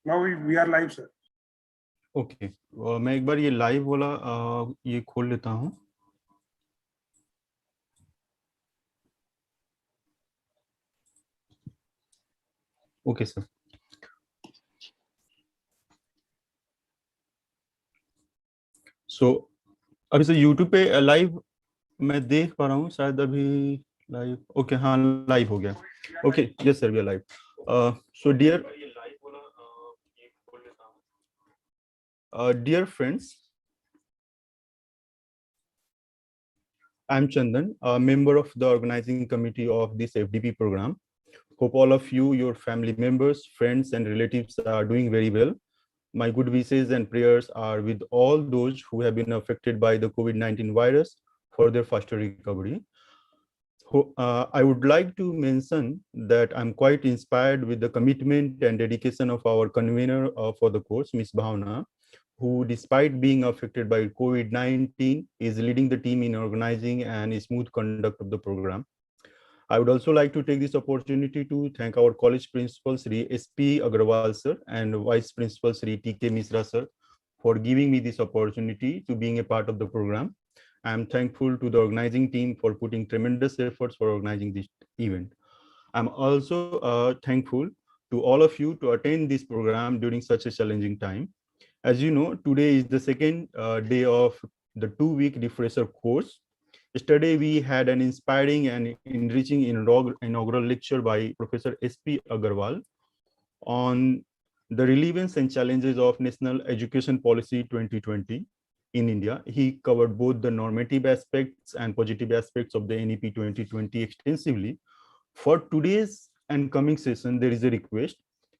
Now we are live, sir. Okay मैं एक बार ये लाइव वाला ये खोल लेता हूँ. Okay sir. सो अभी सर यूट्यूब पे लाइव मैं देख पा रहा हूँ शायद अभी लाइव. ओके हाँ लाइव हो गया. Okay yes sir we are live. So dear friends, I'm Chandan, a member of the organizing committee of this FDP program. Hope all of you, your family members, friends, and relatives are doing very well. My good wishes and prayers are with all those who have been affected by the COVID-19 virus for their faster recovery. I would like to mention that I'm quite inspired with the commitment and dedication of our convener for the course, Ms. Bhavna, who, despite being affected by COVID-19, is leading the team in organizing and smooth conduct of the program. I would also like to take this opportunity to thank our college principal, Sri S.P. Agarwal sir, and Vice Principal, Sri T.K. Misra sir, for giving me this opportunity to being a part of the program. I am thankful to the organizing team for putting tremendous efforts for organizing this event. I'm also thankful to all of you to attend this program during such a challenging time. As you know, today is the second day of the 2-week refresher course. Yesterday, we had an inspiring and enriching inaugural lecture by Professor S.P. Agarwal on the relevance and challenges of National Education Policy 2020 in India. He covered both the normative aspects and positive aspects of the NEP 2020 extensively. For today's and coming session, there is a request.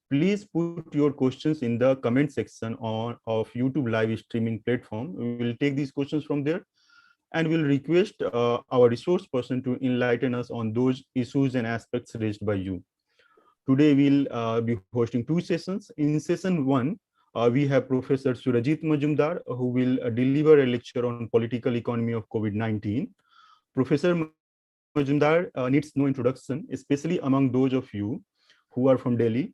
Please put your questions in the comment section of YouTube live streaming platform. We will take these questions from there and will request our resource person to enlighten us on those issues and aspects raised by you. Today we'll be hosting 2 sessions. In session 1, we have Professor Surajit Majumdar, who will deliver a lecture on political economy of COVID-19. Professor Majumdar needs no introduction, especially among those of you who are from Delhi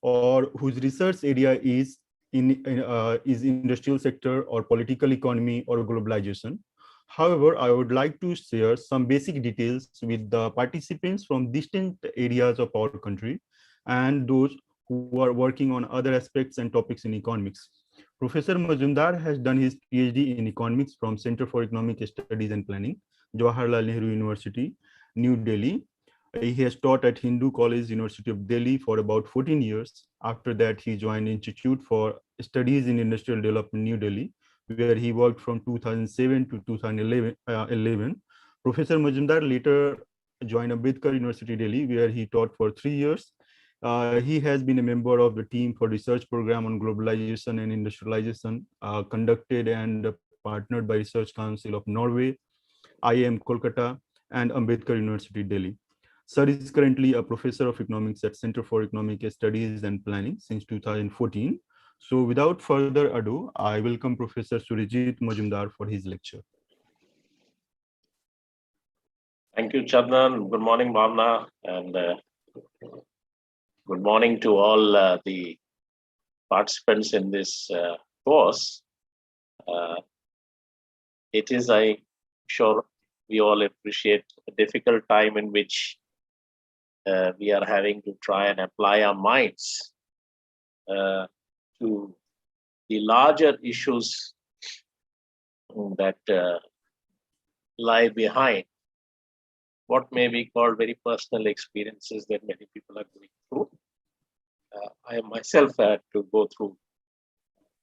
or whose research area is industrial sector or political economy or globalization. However, I would like to share some basic details with the participants from distant areas of our country and those who are working on other aspects and topics in economics. Professor Majumdar has done his PhD in economics from Center for Economic Studies and Planning, Jawaharlal Nehru University, New Delhi. He has taught at Hindu College, University of Delhi for about 14 years. After that, he joined Institute for Studies in Industrial Development, New Delhi, where he worked from 2007 to 2011. Professor Majumdar later joined Ambedkar University, Delhi, where he taught for 3 years. He has been a member of the team for research program on globalization and industrialization, conducted and partnered by Research Council of Norway, IIM Kolkata, and Ambedkar University, Delhi. Sir is currently a professor of economics at Center for Economic Studies and Planning since 2014. So without further ado, I welcome Professor Surajit Majumdar for his lecture. Thank you, Chandan. Good morning, Bhavna, and good morning to all the participants in this course. It is, I'm sure we all appreciate, a difficult time in which we are having to try and apply our minds to the larger issues that lie behind what may be called very personal experiences that many people are going through. I myself had to go through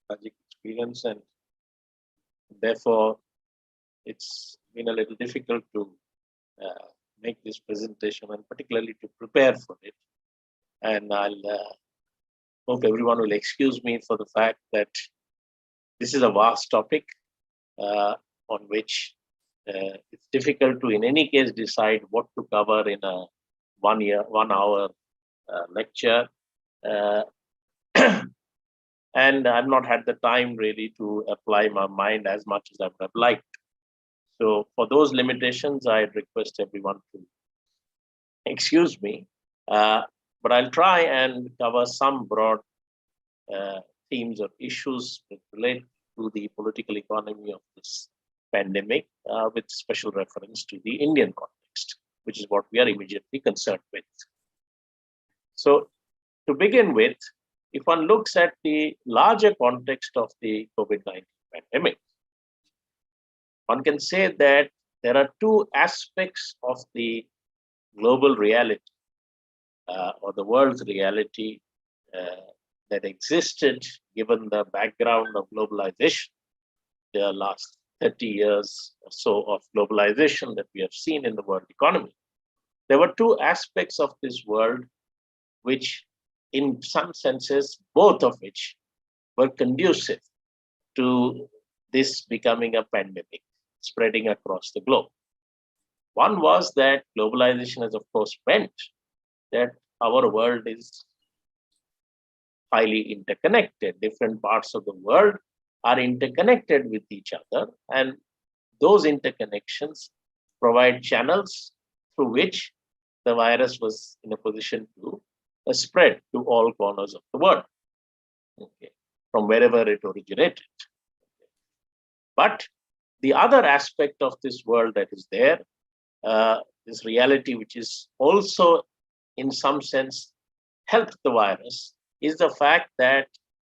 tragic experience, and therefore it's been a little difficult to make this presentation and particularly to prepare for it. And I'll hope everyone will excuse me for the fact that this is a vast topic on which it's difficult to, in any case, decide what to cover in a 1 hour lecture. And I've not had the time really to apply my mind as much as I would have liked. So for those limitations, I request everyone to excuse me, but I'll try and cover some broad themes or issues that relate to the political economy of this pandemic, with special reference to the Indian context, which is what we are immediately concerned with. So, to begin with, if one looks at the larger context of the COVID-19 pandemic, one can say that there are two aspects of the global reality or the world's reality that existed given the background of globalization, the last 30 years or so of globalization that we have seen in the world economy. There were two aspects of this world which, in some senses, both of which were conducive to this becoming a pandemic, spreading across the globe. One was that globalization has, of course, meant that our world is highly interconnected. Different parts of the world are interconnected with each other, and those interconnections provide channels through which the virus was in a position to spread to all corners of the world, okay, from wherever it originated. But the other aspect of this world that is there, this reality which is also in some sense helped the virus, is the fact that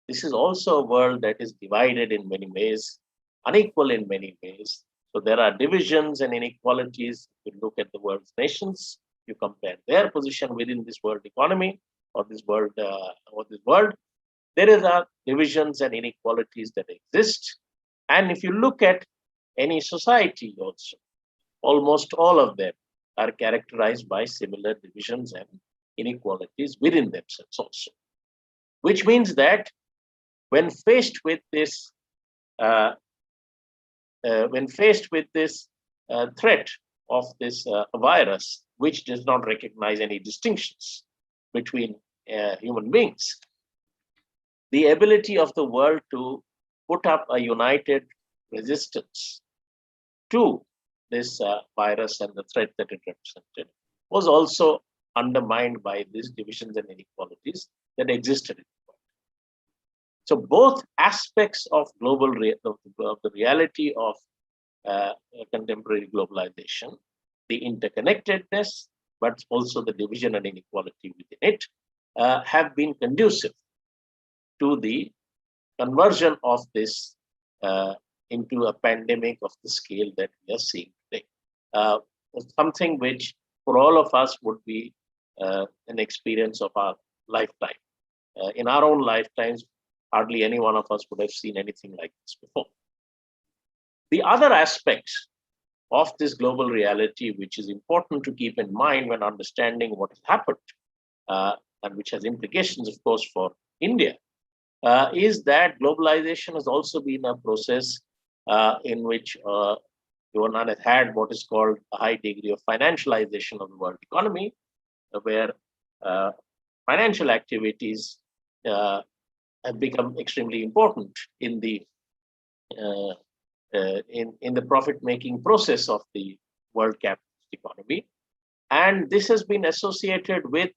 this is also a world that is divided in many ways, unequal in many ways. So there are divisions and inequalities. If you look at the world's nations, you compare their position within this world economy or this world, there are divisions and inequalities that exist. And if you look at any society also, almost all of them are characterized by similar divisions and inequalities within themselves also. Which means that when faced with this, threat of this virus, which does not recognize any distinctions between human beings, the ability of the world to put up a united resistance to this virus and the threat that it represented was also undermined by these divisions and inequalities that existed in the world. So both aspects of of the reality of contemporary globalization, the interconnectedness, but also the division and inequality within it, have been conducive to the conversion of this into a pandemic of the scale that we are seeing today. Something which for all of us would be an experience of our lifetime. In our own lifetimes, hardly any one of us would have seen anything like this before. The other aspects of this global reality, which is important to keep in mind when understanding what has happened, and which has implications, of course, for India, is that globalization has also been a process in which one has had what is called a high degree of financialization of the world economy, where financial activities have become extremely important in the profit-making process of the world capitalist economy, and this has been associated with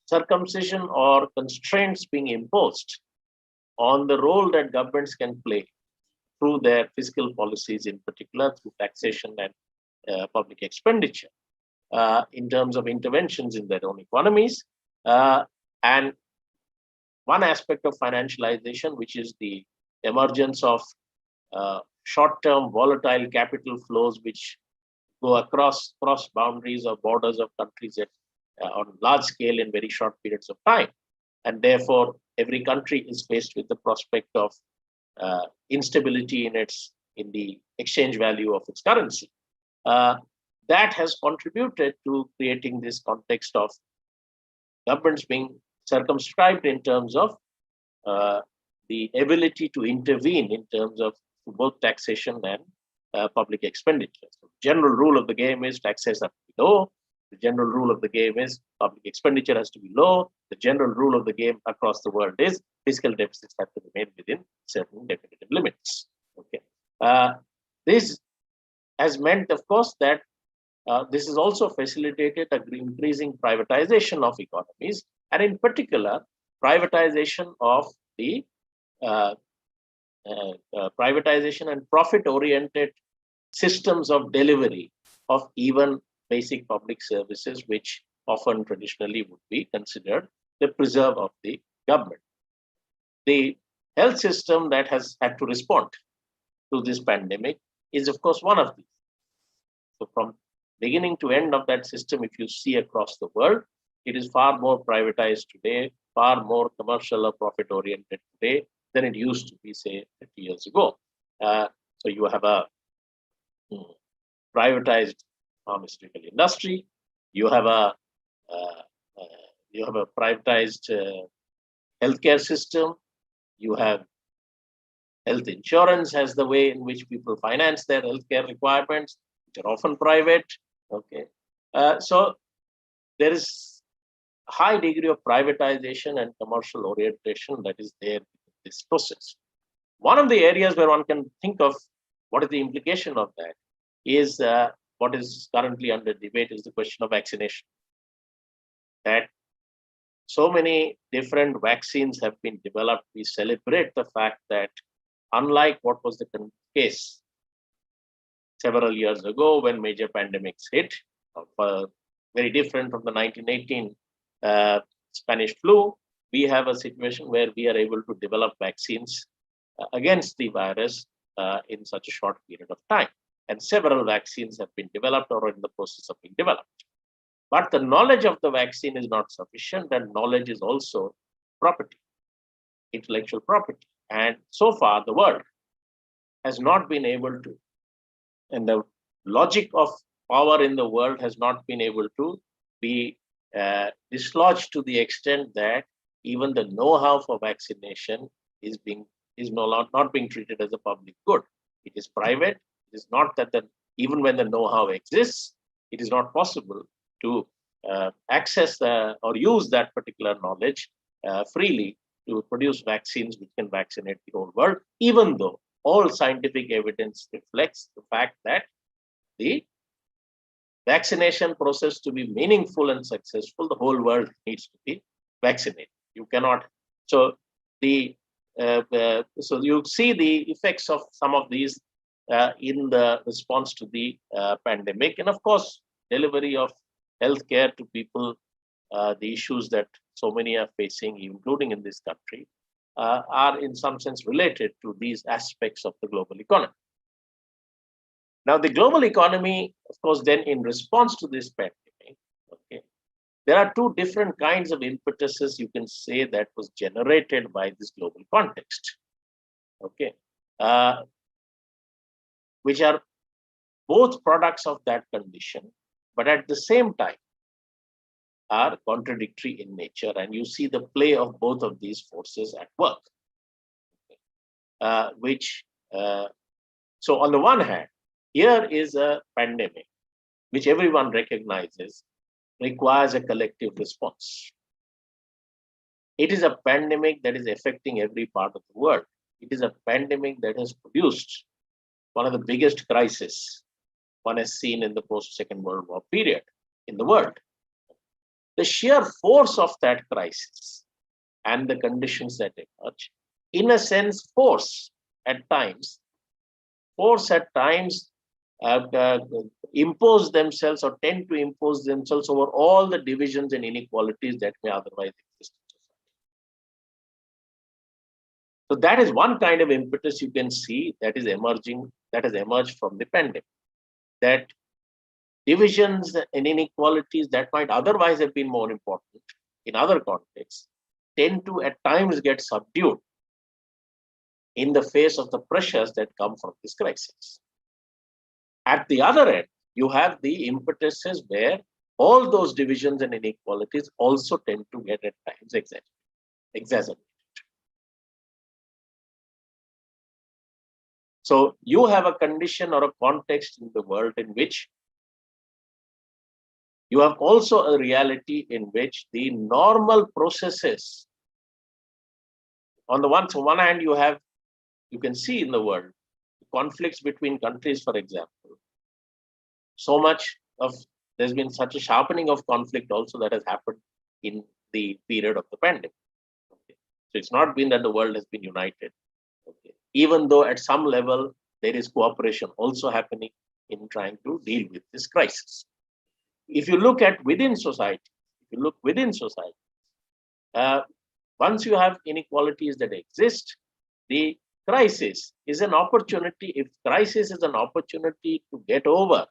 circumcision or constraints being imposed on the role that governments can play through their fiscal policies, in particular through taxation and public expenditure, in terms of interventions in their own economies. And one aspect of financialization, which is the emergence of short-term volatile capital flows, which go across boundaries or borders of countries on large scale in very short periods of time. And therefore, every country is faced with the prospect of instability in the exchange value of its currency. That has contributed to creating this context of governments being circumscribed in terms of the ability to intervene in terms of both taxation and public expenditure. So general rule of the game is taxes have to be low. The general rule of the game is public expenditure has to be low. The general rule of the game across the world is fiscal deficits have to remain within certain definitive limits. Okay, this has meant, of course, that this has also facilitated increasing privatization of economies, and in particular, privatization of the privatization and profit-oriented systems of delivery of even basic public services, which often traditionally would be considered the preserve of the government. The health system that has had to respond to this pandemic is, of course, one of these. So from beginning to end of that system, if you see across the world, it is far more privatized today, far more commercial or profit-oriented today than it used to be, say, 50 years ago. So you have a privatized pharmaceutical industry, you have a privatized healthcare system, you have health insurance as the way in which people finance their healthcare requirements, which are often private. Okay, so there is a high degree of privatization and commercial orientation that is there in this process. One of the areas where one can think of what is the implication of that is what is currently under debate is the question of vaccination. That so many different vaccines have been developed. We celebrate the fact that unlike what was the case several years ago when major pandemics hit, very different from the 1918 Spanish flu, we have a situation where we are able to develop vaccines against the virus in such a short period of time. And several vaccines have been developed or are in the process of being developed. But the knowledge of the vaccine is not sufficient, and knowledge is also property, intellectual property. And so far, the world has not been able to, and the logic of power in the world has not been able to be dislodged to the extent that even the know-how for vaccination is not being treated as a public good. It is private. It is not that even when the know-how exists, it is not possible to access or use that particular knowledge freely to produce vaccines which can vaccinate the whole world, even though all scientific evidence reflects the fact that the vaccination process to be meaningful and successful, the whole world needs to be vaccinated. You cannot. So so you see the effects of some of these in the response to the pandemic, and of course, delivery of healthcare to people, the issues that so many are facing, including in this country, are in some sense related to these aspects of the global economy. Now, the global economy, of course, then in response to this pandemic, okay, there are two different kinds of impetuses you can say that was generated by this global context, okay, which are both products of that condition, but at the same time are contradictory in nature, and you see the play of both of these forces at work. So on the one hand, here is a pandemic which everyone recognizes requires a collective response. It is a pandemic that is affecting every part of the world. It is a pandemic that has produced one of the biggest crises one has seen in the post-Second World War period in the world. The sheer force of that crisis and the conditions that emerge, in a sense, force at times impose themselves or tend to impose themselves over all the divisions and inequalities that may otherwise exist in society. So that is one kind of impetus you can see that is emerging, that has emerged from the pandemic. That divisions and inequalities that might otherwise have been more important in other contexts tend to at times get subdued in the face of the pressures that come from this crisis. At the other end, you have the impetuses where all those divisions and inequalities also tend to get at times exacerbated. So you have a condition or a context in the world in which you have also a reality in which the normal processes, on the one hand, you can see in the world conflicts between countries, for example. There's been such a sharpening of conflict also that has happened in the period of the pandemic. So it's not been that the world has been united. Okay. Even though at some level there is cooperation also happening in trying to deal with this crisis. If you look at within society, uh, once you have inequalities that exist, the crisis is an opportunity. If crisis is an opportunity to get over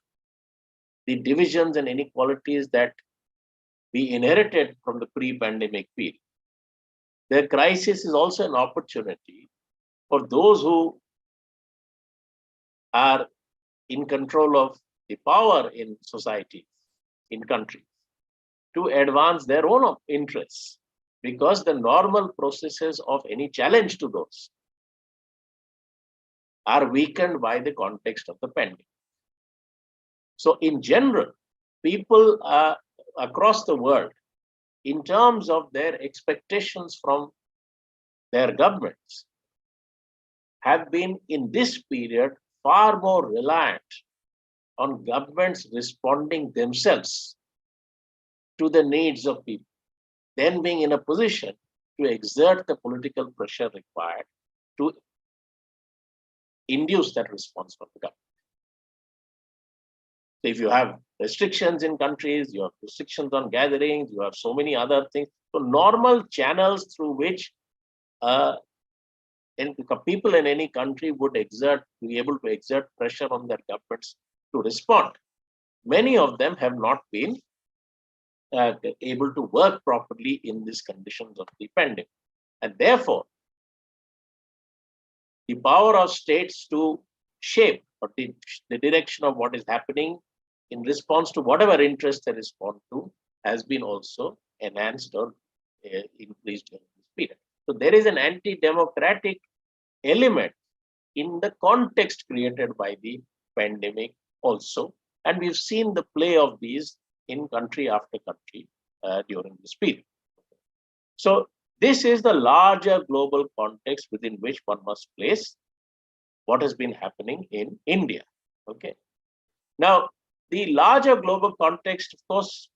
the divisions and inequalities that we inherited from the pre-pandemic period, the crisis is also an opportunity for those who are in control of the power in society, in countries, to advance their own interests, because the normal processes of any challenge to those are weakened by the context of the pandemic. So in general, people across the world, in terms of their expectations from their governments, have been in this period far more reliant on governments responding themselves to the needs of people, then being in a position to exert the political pressure required to induce that response from the government. So if you have restrictions in countries, you have restrictions on gatherings, you have so many other things. So normal channels through which people in any country would be able to exert pressure on their governments to respond. Many of them have not been able to work properly in these conditions of the pandemic. And therefore, the power of states to shape or the direction of what is happening in response to whatever interest they respond to has been also enhanced or increased during this period. So there is an anti-democratic element in the context created by the pandemic also. And we've seen the play of these in country after country during this period. So this is the larger global context within which one must place what has been happening in India. Okay. Now, the larger global context, of course,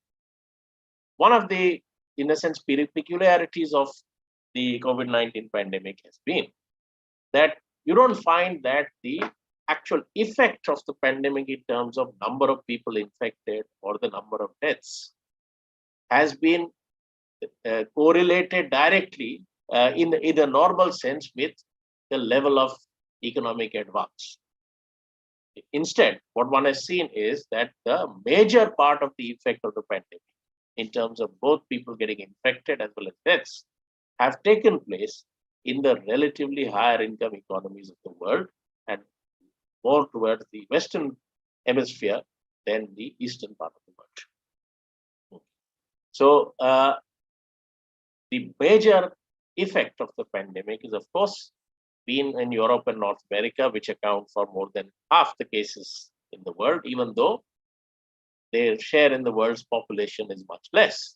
one of the, in a sense, peculiarities of the COVID-19 pandemic has been that you don't find that the actual effect of the pandemic in terms of number of people infected or the number of deaths has been correlated directly in the normal sense with the level of economic advance. Instead, what one has seen is that the major part of the effect of the pandemic, in terms of both people getting infected as well as deaths, have taken place in the relatively higher income economies of the world and more towards the Western hemisphere than the eastern part of the world. So the major effect of the pandemic is, of course, been in Europe and North America, which account for more than half the cases in the world, even though their share in the world's population is much less.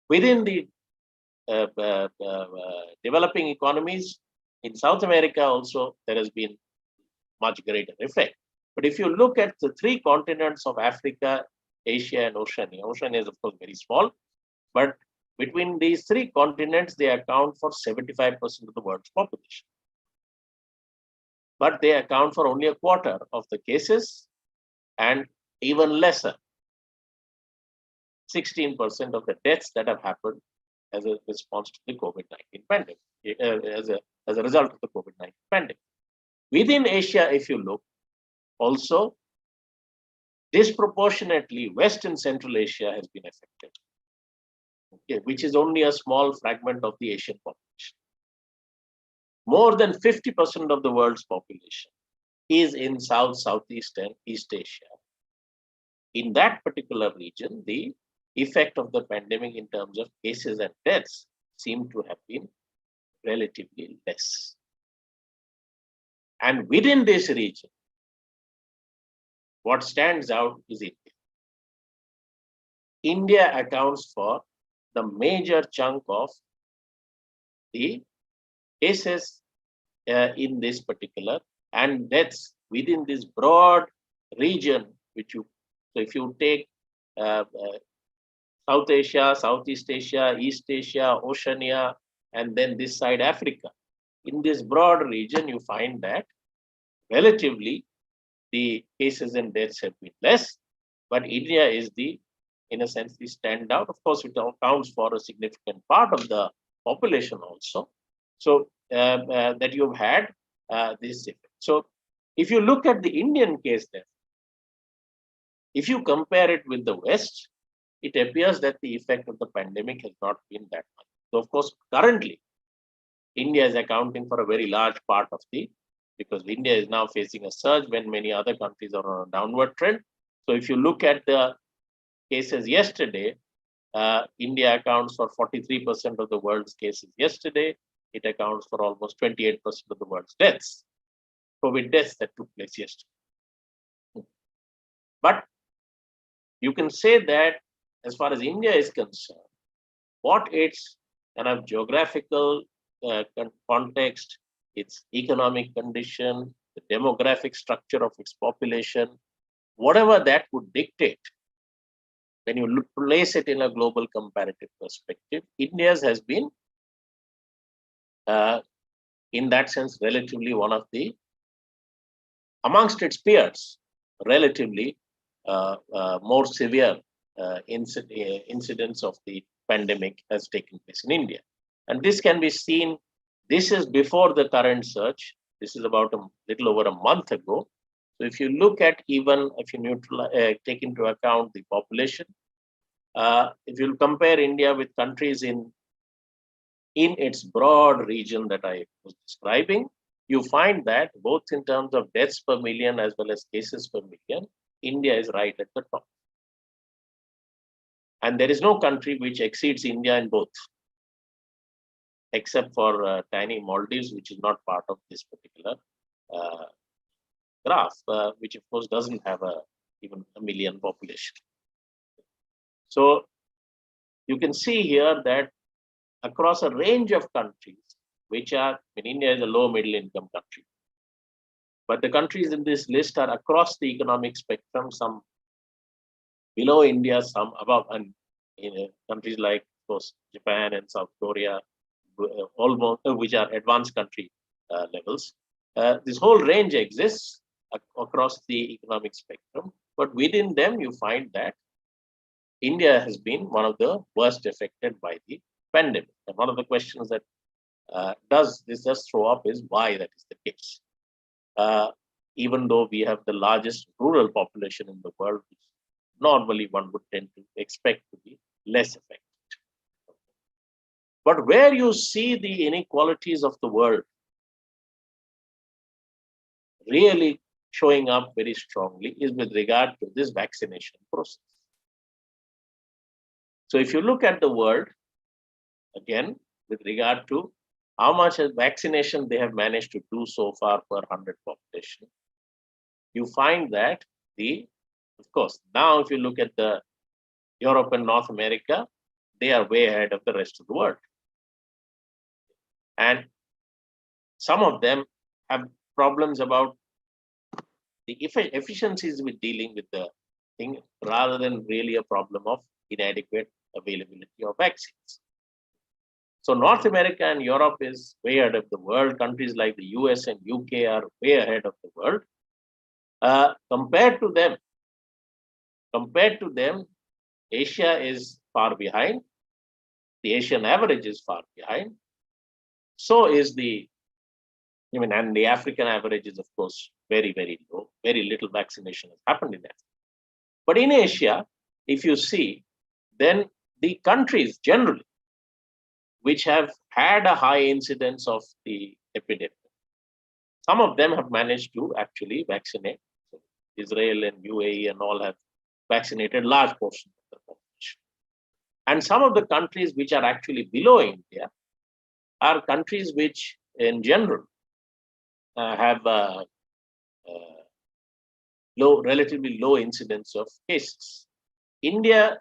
Within the developing economies, in South America also, there has been much greater effect. But if you look at the three continents of Africa, Asia, and Oceania, Oceania is, of course, very small, but between these three continents, they account for 75% of the world's population. But they account for only a quarter of the cases and even lesser, 16% of the deaths that have happened as a response to the COVID-19 pandemic, as a result of the COVID-19 pandemic. Within Asia, if you look, also disproportionately, West and Central Asia has been affected. Okay, which is only a small fragment of the Asian population. More than 50% of the world's population is in South, Southeast, and East Asia. In that particular region, the effect of the pandemic in terms of cases and deaths seem to have been relatively less. And within this region, what stands out is India. India accounts for the major chunk of the cases in this particular and deaths within this broad region, so if you take South Asia, Southeast Asia, East Asia, Oceania, and then this side Africa. In this broad region, you find that relatively the cases and deaths have been less, but India is in a sense, the standout. Of course, it accounts for a significant part of the population also. So that you've had this effect. So if you look at the Indian case then, if you compare it with the West, it appears that the effect of the pandemic has not been that much. So of course, currently, India is accounting for a very large part of because India is now facing a surge when many other countries are on a downward trend. So if you look at the cases yesterday, India accounts for 43% of the world's cases yesterday. It accounts for almost 28% of the world's deaths, COVID deaths that took place yesterday. But you can say that as far as India is concerned, what its kind of geographical context, its economic condition, the demographic structure of its population, whatever that would dictate, when you place it in a global comparative perspective, India's has been, in that sense, relatively one of the, amongst its peers, relatively more severe incidents of the pandemic has taken place in India. And this can be seen, this is before the current surge. This is about a little over a month ago. So if you look at even, if you take into account the population, if you compare India with countries in its broad region that I was describing, you find that both in terms of deaths per million as well as cases per million, India is right at the top. And there is no country which exceeds India in both, except for tiny Maldives, which is not part of this particular graph, which of course doesn't have even a million population. So you can see here that across a range of countries, which are, India is a low middle income country, but the countries in this list are across the economic spectrum, some below India, some above, and in countries like, of course, Japan and South Korea, almost, which are advanced country levels. This whole range exists across the economic spectrum, but within them you find that India has been one of the worst affected by the pandemic. And one of the questions that does this just throw up is why that is the case. Even though we have the largest rural population in the world, which normally one would tend to expect to be less affected. But where you see the inequalities of the world really showing up very strongly is with regard to this vaccination process. So if you look at the world, again, with regard to how much vaccination they have managed to do so far per 100 population, you find that of course, now if you look at the Europe and North America, they are way ahead of the rest of the world. And some of them have problems about the efficiencies with dealing with the thing rather than really a problem of inadequate availability of vaccines. So North America and Europe is way ahead of the world. Countries like the US and UK are way ahead of the world. Compared to them, Asia is far behind. The Asian average is far behind. So is and the African average is, of course, very, very low. Very little vaccination has happened in Africa. But in Asia, if you see, then the countries generally, which have had a high incidence of the epidemic, some of them have managed to actually vaccinate. So Israel and UAE and all have vaccinated large portions of the population. And some of the countries which are actually below India are countries which, in general, have relatively low incidence of cases. India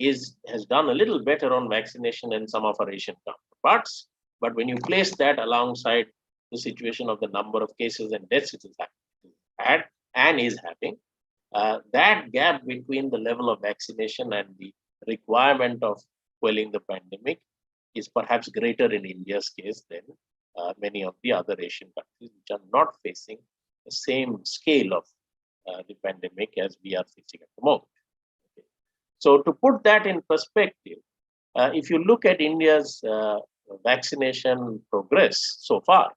has done a little better on vaccination than some of our Asian counterparts, but when you place that alongside the situation of the number of cases and deaths it has had and is having, that gap between the level of vaccination and the requirement of quelling the pandemic is perhaps greater in India's case than many of the other Asian countries, which are not facing the same scale of the pandemic as we are facing at the moment. Okay. So to put that in perspective, if you look at India's vaccination progress so far,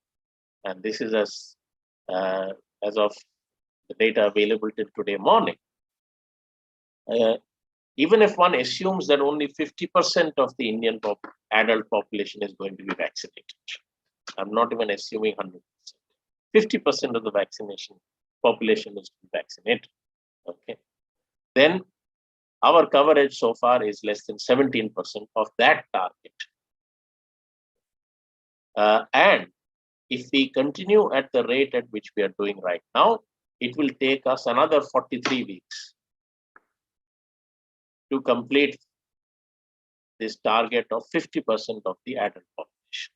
and this is as of the data available till today morning, even if one assumes that only 50% of the Indian adult population is going to be vaccinated, I'm not even assuming 100%. 50% of the vaccination population is to be vaccinated. Okay, then our coverage so far is less than 17% of that target. And if we continue at the rate at which we are doing right now, it will take us another 43 weeks to complete this target of 50% of the adult population.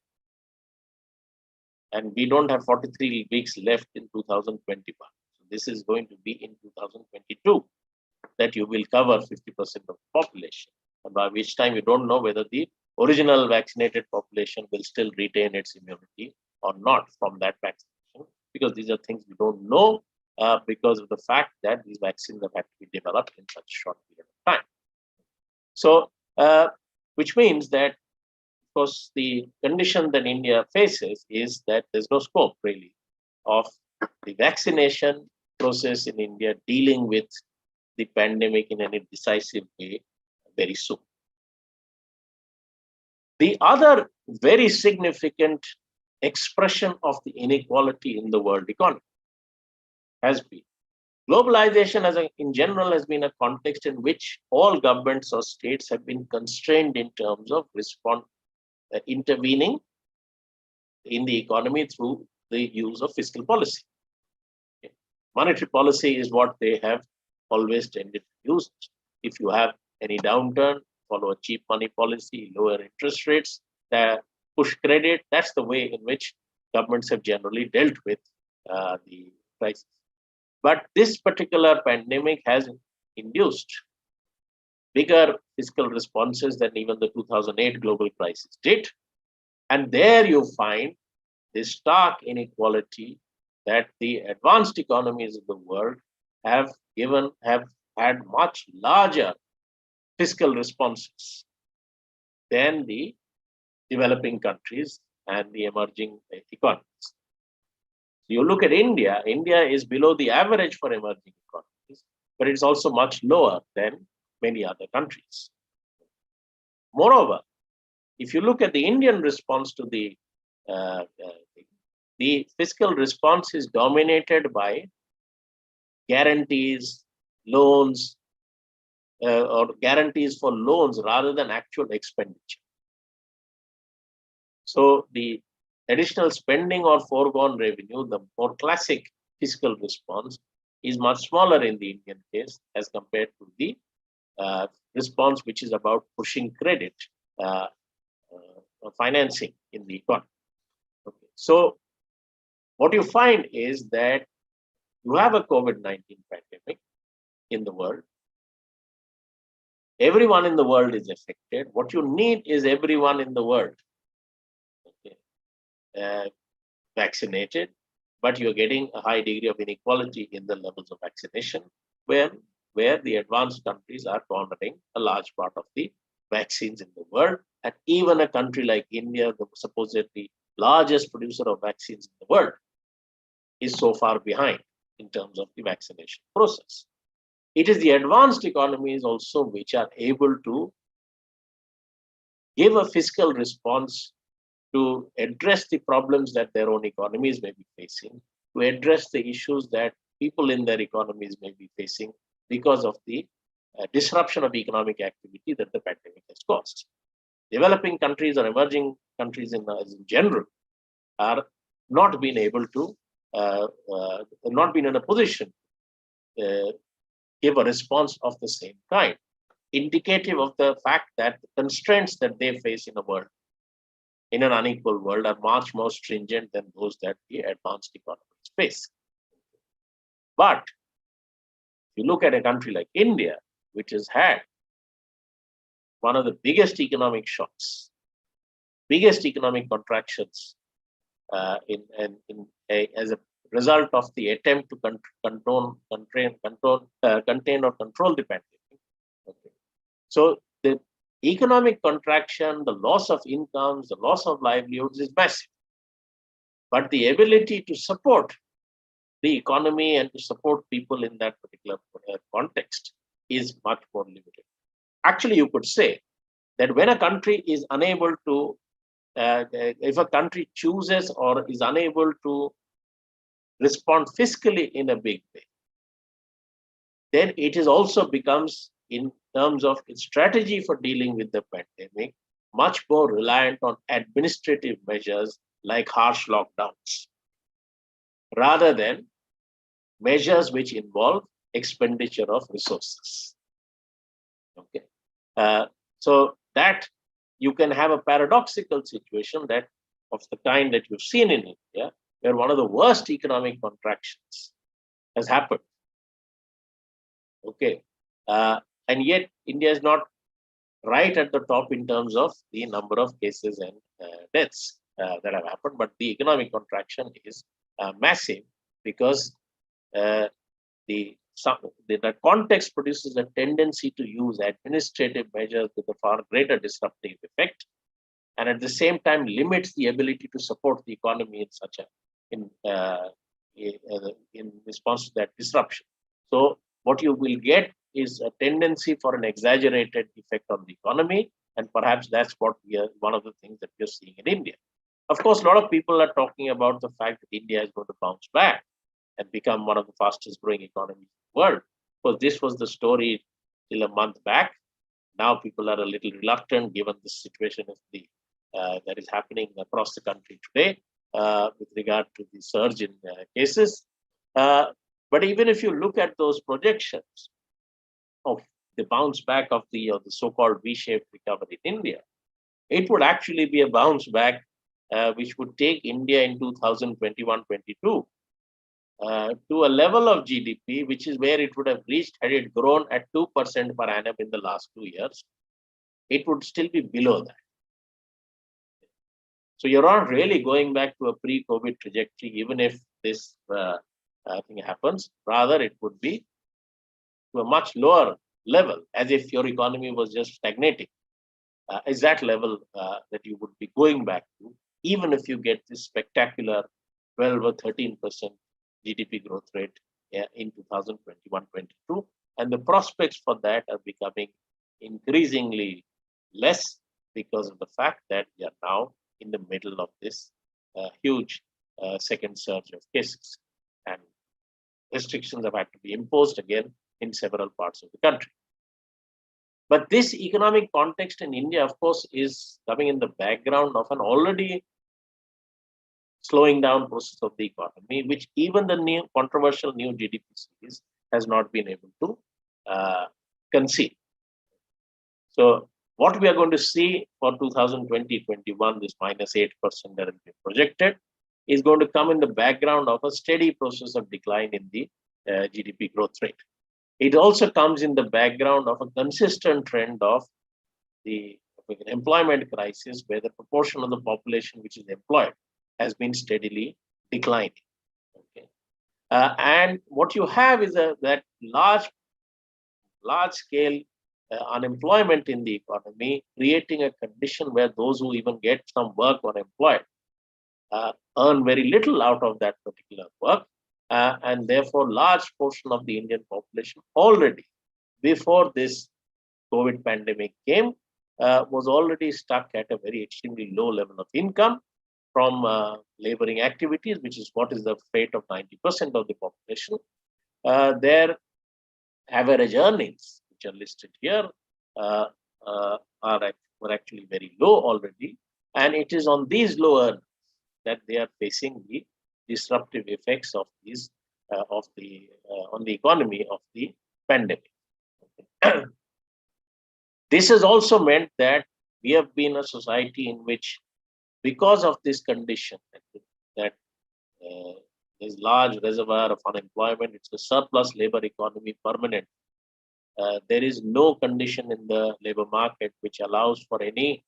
And we don't have 43 weeks left in 2021. So this is going to be in 2022 that you will cover 50% of the population, and by which time you don't know whether the original vaccinated population will still retain its immunity or not from that vaccination, because these are things we don't know because of the fact that these vaccines have had to be developed in such a short period of time. So, which means that, of course, the condition that India faces is that there's no scope really of the vaccination process in India dealing with the pandemic in any decisive way very soon. The other very significant expression of the inequality in the world economy has been globalization in general has been a context in which all governments or states have been constrained in terms of intervening in the economy through the use of fiscal policy. Okay. Monetary policy is what they have always tended to use. If you have any downturn, follow a cheap money policy, lower interest rates, push credit. That's the way in which governments have generally dealt with the crisis. But this particular pandemic has induced bigger fiscal responses than even the 2008 global crisis did. And there you find this stark inequality that the advanced economies of the world have had much larger fiscal responses than the developing countries and the emerging economies. You look at India, India is below the average for emerging economies, but it's also much lower than many other countries. Moreover, if you look at the Indian response to the fiscal response is dominated by guarantees, loans, or guarantees for loans rather than actual expenditure. So the additional spending or foregone revenue, the more classic fiscal response, is much smaller in the Indian case as compared to the response which is about pushing credit financing in the economy. Okay. So what you find is that you have a COVID-19 pandemic in the world. Everyone in the world is affected. What you need is everyone in the world vaccinated, but you're getting a high degree of inequality in the levels of vaccination, where the advanced countries are cornering a large part of the vaccines in the world. And even a country like India, the supposedly largest producer of vaccines in the world, is so far behind in terms of the vaccination process. It is the advanced economies also which are able to give a fiscal response to address the problems that their own economies may be facing, to address the issues that people in their economies may be facing because of the disruption of economic activity that the pandemic has caused. Developing countries or emerging countries in general are not being able to, not been in a position to give a response of the same kind, indicative of the fact that the constraints that they face in a world, in an unequal world, are much more stringent than those that the advanced economies face. But if you look at a country like India, which has had one of the biggest economic shocks biggest economic contractions as a result of the attempt to contain or control the pandemic. Okay. So the economic contraction, the loss of incomes, the loss of livelihoods is massive. But the ability to support the economy and to support people in that particular context is much more limited. Actually, you could say that when a country is unable to, if a country chooses or is unable to respond fiscally in a big way, then it is also becomes, in terms of its strategy for dealing with the pandemic, much more reliant on administrative measures like harsh lockdowns, rather than measures which involve expenditure of resources. Okay, so that you can have a paradoxical situation that of the kind that you've seen in India, where one of the worst economic contractions has happened. Okay, and yet India is not right at the top in terms of the number of cases and deaths that have happened, but the economic contraction is massive because the context produces a tendency to use administrative measures with a far greater disruptive effect, and at the same time limits the ability to support the economy in such a in response to that disruption. So what you will get is a tendency for an exaggerated effect on the economy, and perhaps that's what one of the things that we're seeing in India. Of course, a lot of people are talking about the fact that India is going to bounce back and become one of the fastest growing economies in the world. Because this was the story till a month back. Now people are a little reluctant given the situation of that is happening across the country today with regard to the surge in cases. But even if you look at those projections of the bounce back of the so-called V-shaped recovery in India, it would actually be a bounce back which would take India in 2021-22 to a level of GDP, which is where it would have reached had it grown at 2% per annum in the last 2 years. It would still be below that. So you're not really going back to a pre-COVID trajectory, even if this thing happens. Rather, it would be to a much lower level, as if your economy was just stagnating. Is that level that you would be going back to, even if you get this spectacular 12 or 13% GDP growth rate in 2021-22, and the prospects for that are becoming increasingly less because of the fact that we are now in the middle of this huge second surge of cases, and restrictions have had to be imposed again in several parts of the country. But this economic context in India, of course, is coming in the background of an already slowing down process of the economy, which even the new controversial new GDP series has not been able to conceive. So what we are going to see for 2020-21, this -8% that has been projected, is going to come in the background of a steady process of decline in the GDP growth rate. It also comes in the background of a consistent trend of the employment crisis, where the proportion of the population which is employed has been steadily declining. Okay. And what you have is that large scale unemployment in the economy, creating a condition where those who even get some work or employed earn very little out of that particular work, and therefore large portion of the Indian population already before this COVID pandemic came was already stuck at a very extremely low level of income from laboring activities, which is what is the fate of 90% of the population. Their average earnings, which are listed here, were actually very low already, and it is on these low earnings that they are facing the disruptive effects of these on the economy of the pandemic. This has also meant that we have been a society in which, because of this condition, that there's large reservoir of unemployment, it's a surplus labor economy permanent. There is no condition in the labor market which allows for any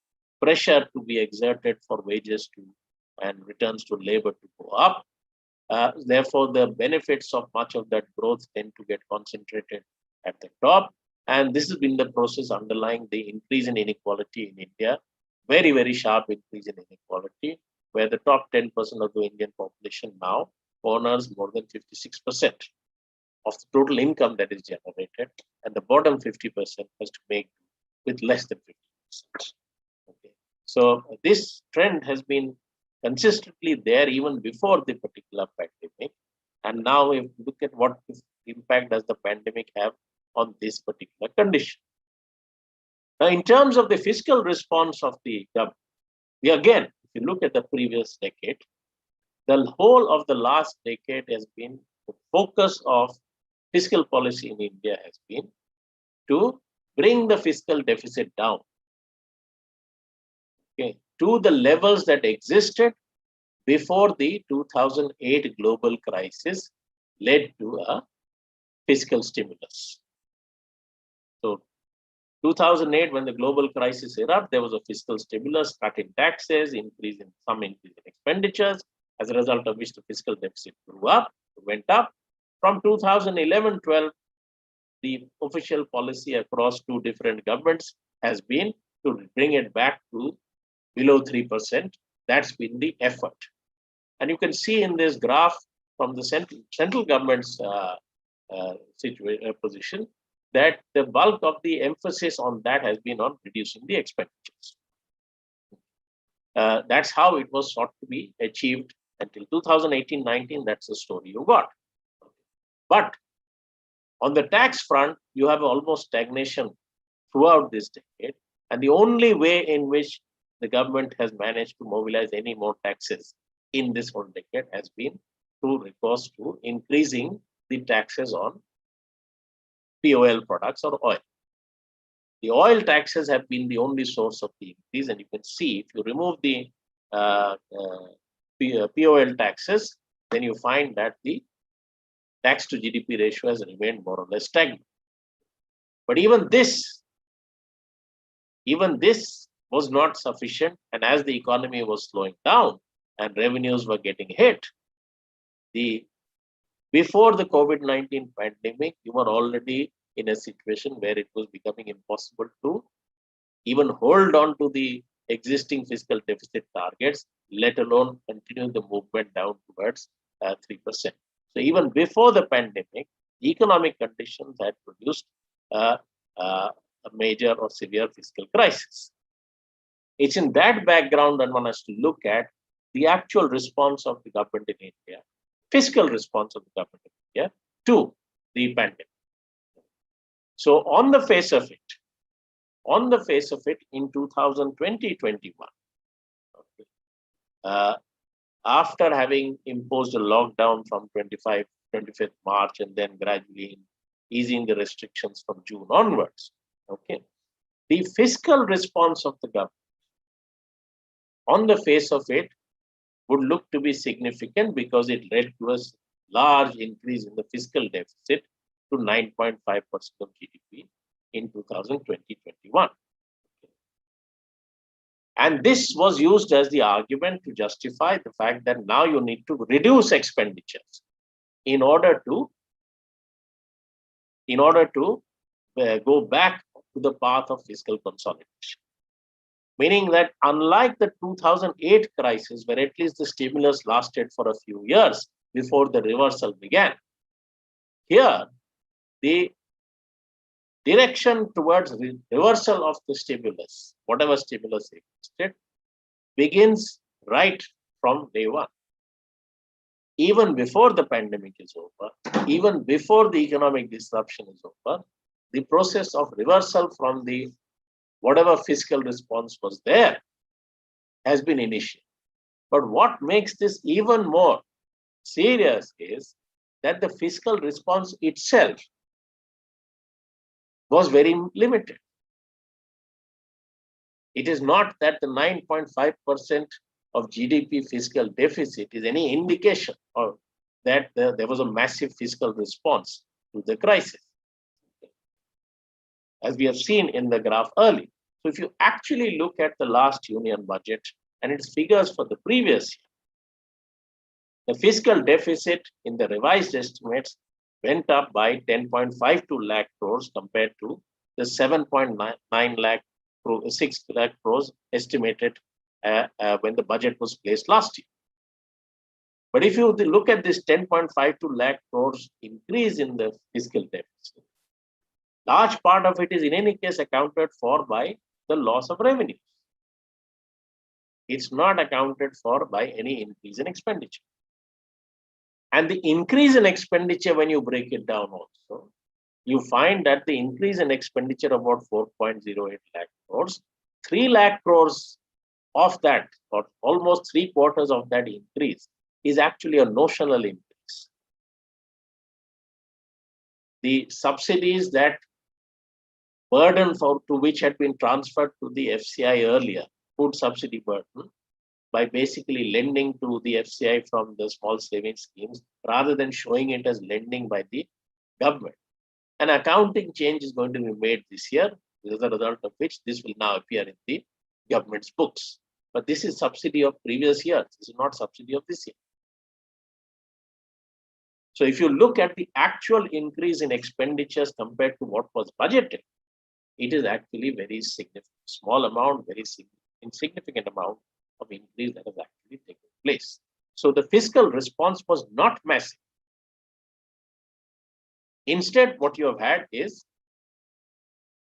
pressure to be exerted for wages to and returns to labor to go up. Therefore, the benefits of much of that growth tend to get concentrated at the top. And this has been the process underlying the increase in inequality in India, very, very sharp increase in inequality, where the top 10% of the Indian population now corners more than 56% of the total income that is generated, and the bottom 50% has to make with less than 50%. Okay. So this trend has been consistently there even before the particular pandemic. And now if you look at what impact does the pandemic have on this particular condition. Now, in terms of the fiscal response of the government, we again, if you look at the previous decade, the whole of the last decade has been the focus of fiscal policy in India has been to bring the fiscal deficit down, okay, to the levels that existed before the 2008 global crisis led to a fiscal stimulus. So 2008, when the global crisis erupted, there was a fiscal stimulus, cut in taxes, increase in expenditures, as a result of which the fiscal deficit went up. From 2011-12, the official policy across two different governments has been to bring it back to below 3%. That's been the effort. And you can see in this graph from the central government's position that the bulk of the emphasis on that has been on reducing the expenditures. That's how it was sought to be achieved until 2018-19. That's the story you got. But on the tax front, you have almost stagnation throughout this decade. And the only way in which the government has managed to mobilize any more taxes in this whole decade has been through recourse to increasing the taxes on POL products or oil. The oil taxes have been the only source of the increase, and you can see if you remove the POL taxes, then you find that the tax to GDP ratio has remained more or less stagnant. But even this was not sufficient, and as the economy was slowing down and revenues were getting hit, before the COVID-19 pandemic, you were already in a situation where it was becoming impossible to even hold on to the existing fiscal deficit targets, let alone continue the movement down towards 3%. So even before the pandemic, economic conditions had produced a major or severe fiscal crisis. It's in that background that one has to look at the actual response of the government in India, fiscal response of the government in India to the pandemic. So on the face of it, in 2020-21, after having imposed a lockdown from 25th March and then gradually easing the restrictions from June onwards, okay, the fiscal response of the government, on the face of it, would look to be significant because it led to a large increase in the fiscal deficit to 9.5% of GDP in 2020-21. And this was used as the argument to justify the fact that now you need to reduce expenditures in order to go back to the path of fiscal consolidation. Meaning that unlike the 2008 crisis, where at least the stimulus lasted for a few years before the reversal began, here the direction towards reversal of the stimulus, whatever stimulus existed, begins right from day one. Even before the pandemic is over, even before the economic disruption is over, the process of reversal from the whatever fiscal response was there has been initiated. But what makes this even more serious is that the fiscal response itself was very limited. It is not that the 9.5% of GDP fiscal deficit is any indication of that there was a massive fiscal response to the crisis, as we have seen in the graph earlier. So if you actually look at the last union budget and its figures for the previous year, the fiscal deficit in the revised estimates went up by 10.52 lakh crores compared to the 7.9 lakh 6 lakh crores estimated when the budget was placed last year. But if you look at this 10.52 lakh crores increase in the fiscal deficit, large part of it is in any case accounted for by the loss of revenues. It's not accounted for by any increase in expenditure. And the increase in expenditure, when you break it down also, you find that the increase in expenditure about 4.08 lakh crores, 3 lakh crores of that, or almost 3/4 of that increase, is actually a notional increase. The subsidies that burden to which had been transferred to the FCI earlier, food subsidy burden, by basically lending to the FCI from the small savings schemes, rather than showing it as lending by the government. An accounting change is going to be made this year, as a result of which this will now appear in the government's books. But this is subsidy of previous years. This is not subsidy of this year. So if you look at the actual increase in expenditures compared to what was budgeted, it is actually very significant, small amount, very insignificant amount of increase that has actually taken place. So the fiscal response was not massive. Instead, what you have had is,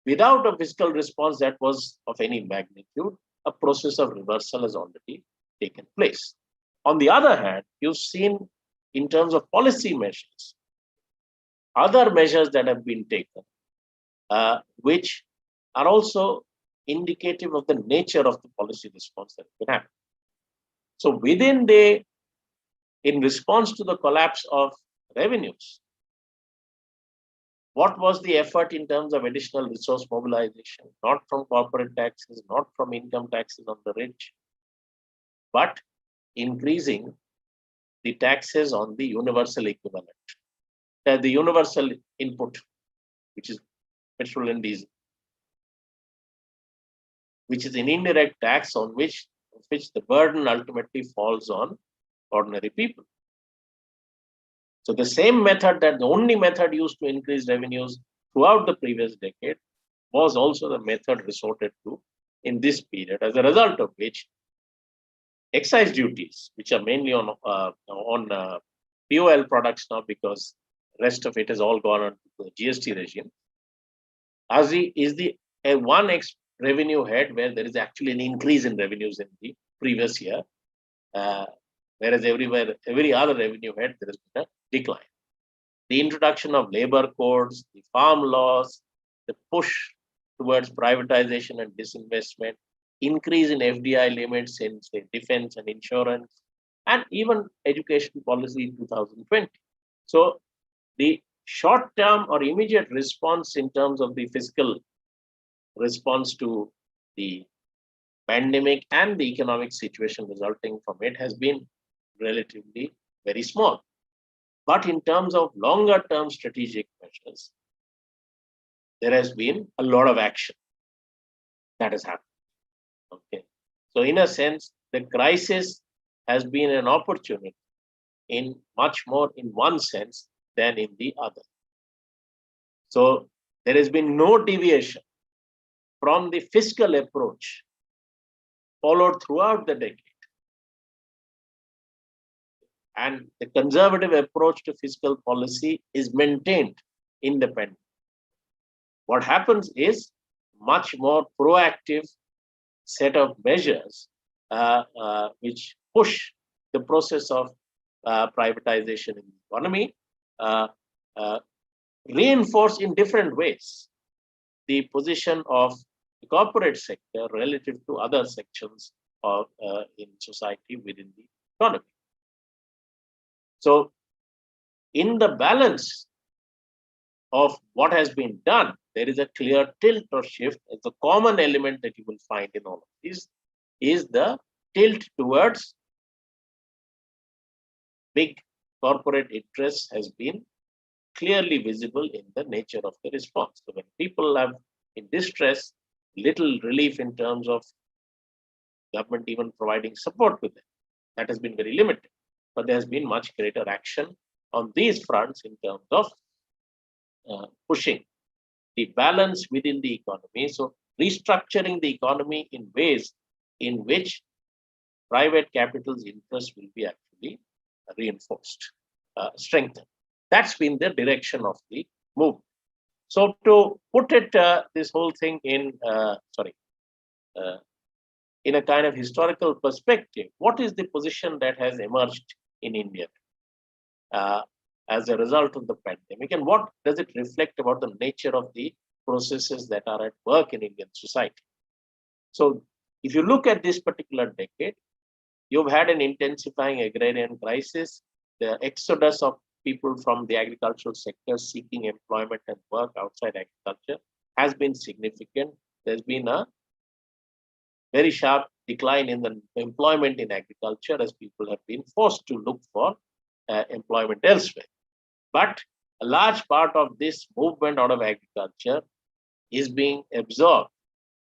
without a fiscal response that was of any magnitude, a process of reversal has already taken place. On the other hand, you've seen, in terms of policy measures, other measures that have been taken, which are also indicative of the nature of the policy response that can happen. So in response to the collapse of revenues, what was the effort in terms of additional resource mobilization? Not from corporate taxes, not from income taxes on the rich, but increasing the taxes on the universal equivalent, the universal input, which is petrol and diesel, which is an indirect tax on which the burden ultimately falls on ordinary people. So the same method, that the only method used to increase revenues throughout the previous decade, was also the method resorted to in this period, as a result of which excise duties, which are mainly on POL products now, because the rest of it has all gone on to the GST regime, is the one revenue head where there is actually an increase in revenues in the previous year, whereas every other revenue head, there has been a decline. The introduction of labor codes, the farm laws, the push towards privatization and disinvestment, increase in FDI limits in, say, defense and insurance, and even education policy in 2020. So the short-term or immediate response in terms of the fiscal response to the pandemic and the economic situation resulting from it has been relatively very small. But in terms of longer-term strategic measures, there has been a lot of action that has happened. Okay. So in a sense, the crisis has been an opportunity in much more in one sense than in the other. So there has been no deviation from the fiscal approach followed throughout the decade. And the conservative approach to fiscal policy is maintained independent. What happens is much more proactive set of measures which push the process of privatization in the economy, reinforce in different ways the position of the corporate sector relative to other sections of in society within the economy. So in the balance of what has been done, there is a clear tilt or shift. The common element that you will find in all of this is the tilt towards big corporate interests has been clearly visible in the nature of the response. So when people are in distress, little relief in terms of government even providing support to them. That has been very limited. But there has been much greater action on these fronts in terms of pushing the balance within the economy. So restructuring the economy in ways in which private capital's interest will be actually reinforced, strengthened. That's been the direction of the movement. So to put it, this whole thing in, in a kind of historical perspective, what is the position that has emerged in India as a result of the pandemic, and what does it reflect about the nature of the processes that are at work in Indian society? So if you look at this particular decade, you've had an intensifying agrarian crisis, the exodus of people from the agricultural sector seeking employment and work outside agriculture has been significant. There's been a very sharp decline in the employment in agriculture as people have been forced to look for employment elsewhere. But a large part of this movement out of agriculture is being absorbed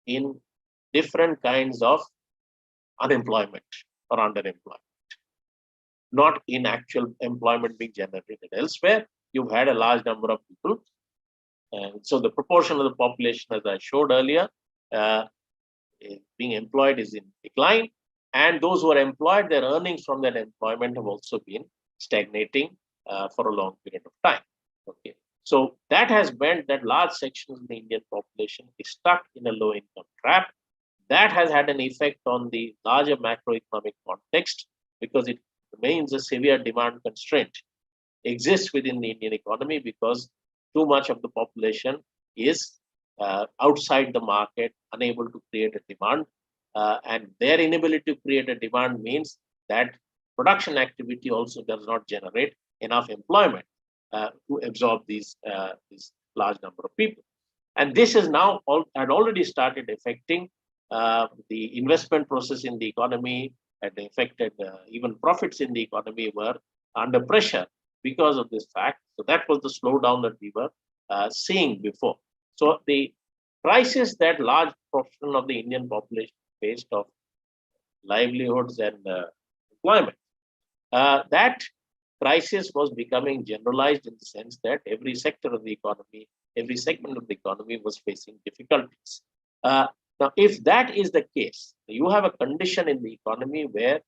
in different kinds of unemployment or underemployment, not in actual employment being generated elsewhere. You've had a large number of people. So the proportion of the population, as I showed earlier, being employed is in decline. And those who are employed, their earnings from that employment have also been stagnating for a long period of time. Okay. So that has meant that large sections of the Indian population is stuck in a low income trap. That has had an effect on the larger macroeconomic context because it remains a severe demand constraint exists within the Indian economy because too much of the population is outside the market, unable to create a demand. And their inability to create a demand means that production activity also does not generate enough employment to absorb this large number of people. And this is now had already started affecting the investment process in the economy, and affected even profits in the economy were under pressure because of this fact. So that was the slowdown that we were seeing before. So the crisis that large portion of the Indian population faced of livelihoods and employment, that crisis was becoming generalized in the sense that every sector of the economy, every segment of the economy was facing difficulties. Now, if that is the case, you have a condition in the economy where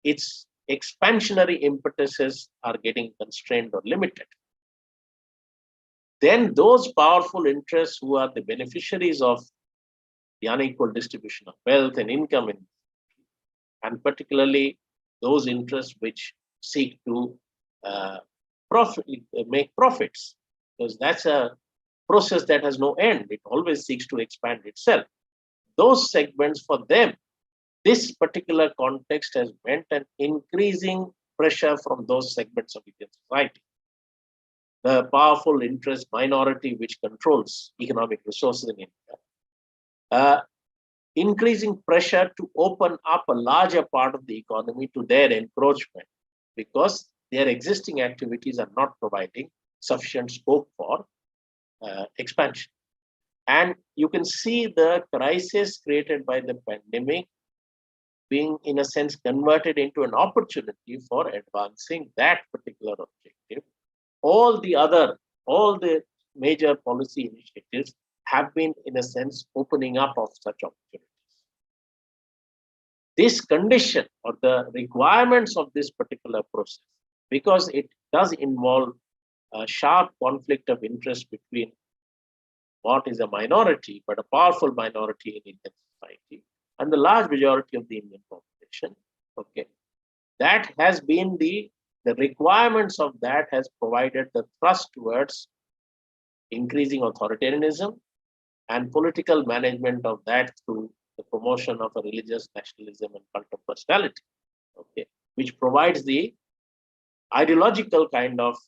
its expansionary impetuses are getting constrained or limited. Then those powerful interests who are the beneficiaries of the unequal distribution of wealth and income, and particularly those interests which seek to make profits, because that's a process that has no end. It always seeks to expand itself. Those segments, for them, this particular context has meant an increasing pressure from those segments of Indian society. The powerful interest minority which controls economic resources in India, increasing pressure to open up a larger part of the economy to their encroachment because their existing activities are not providing sufficient scope for expansion. And you can see the crisis created by the pandemic being, in a sense, converted into an opportunity for advancing that particular objective. All the major policy initiatives have been, in a sense, opening up of such opportunities. This condition or the requirements of this particular process, because it does involve a sharp conflict of interest between what is a minority, but a powerful minority in Indian society, and the large majority of the Indian population. Okay, that has been the requirements of that has provided the thrust towards increasing authoritarianism and political management of that through the promotion of a religious nationalism and cult of personality. Okay, which provides the ideological kind of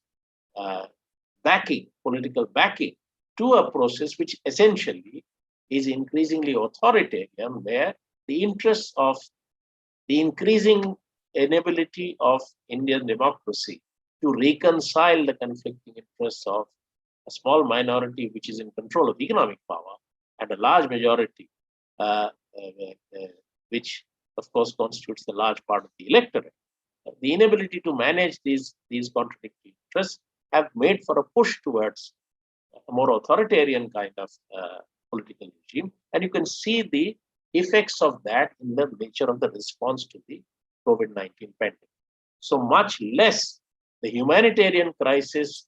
backing, political backing to a process which essentially is increasingly authoritarian, where the interests of the increasing inability of Indian democracy to reconcile the conflicting interests of a small minority which is in control of economic power and a large majority, which of course constitutes the large part of the electorate, the inability to manage these contradictory interests have made for a push towards a more authoritarian kind of political regime. And you can see the effects of that in the nature of the response to the COVID-19 pandemic. So much less the humanitarian crisis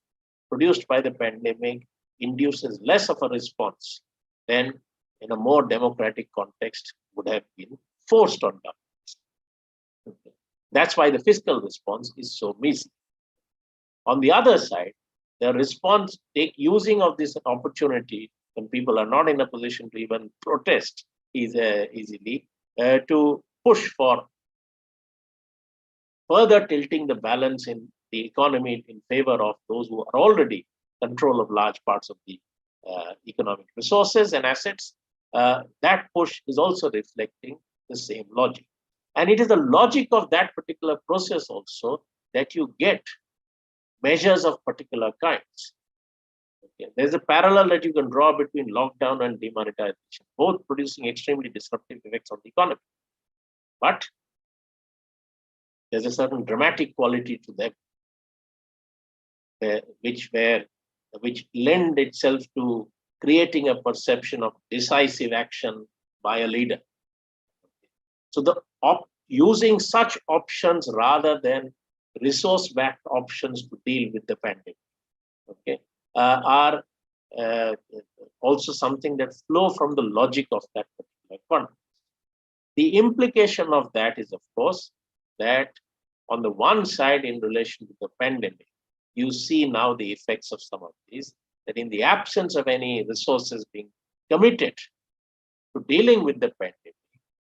produced by the pandemic induces less of a response than in a more democratic context would have been forced on governments. Okay. That's why the fiscal response is so measly. On the other side, the response using of this opportunity when people are not in a position to even protest easily to push for further tilting the balance in the economy in favor of those who are already control of large parts of the economic resources and assets. That push is also reflecting the same logic. And it is the logic of that particular process also that you get measures of particular kinds. Okay. There's a parallel that you can draw between lockdown and demonetization, both producing extremely disruptive effects on the economy. But there's a certain dramatic quality to them, which lend itself to creating a perception of decisive action by a leader. So using such options rather than resource-backed options to deal with the pandemic, okay, are also something that flow from the logic of that particular context. The implication of that is, of course, that on the one side, in relation to the pandemic, you see now the effects of some of these, that in the absence of any resources being committed to dealing with the pandemic,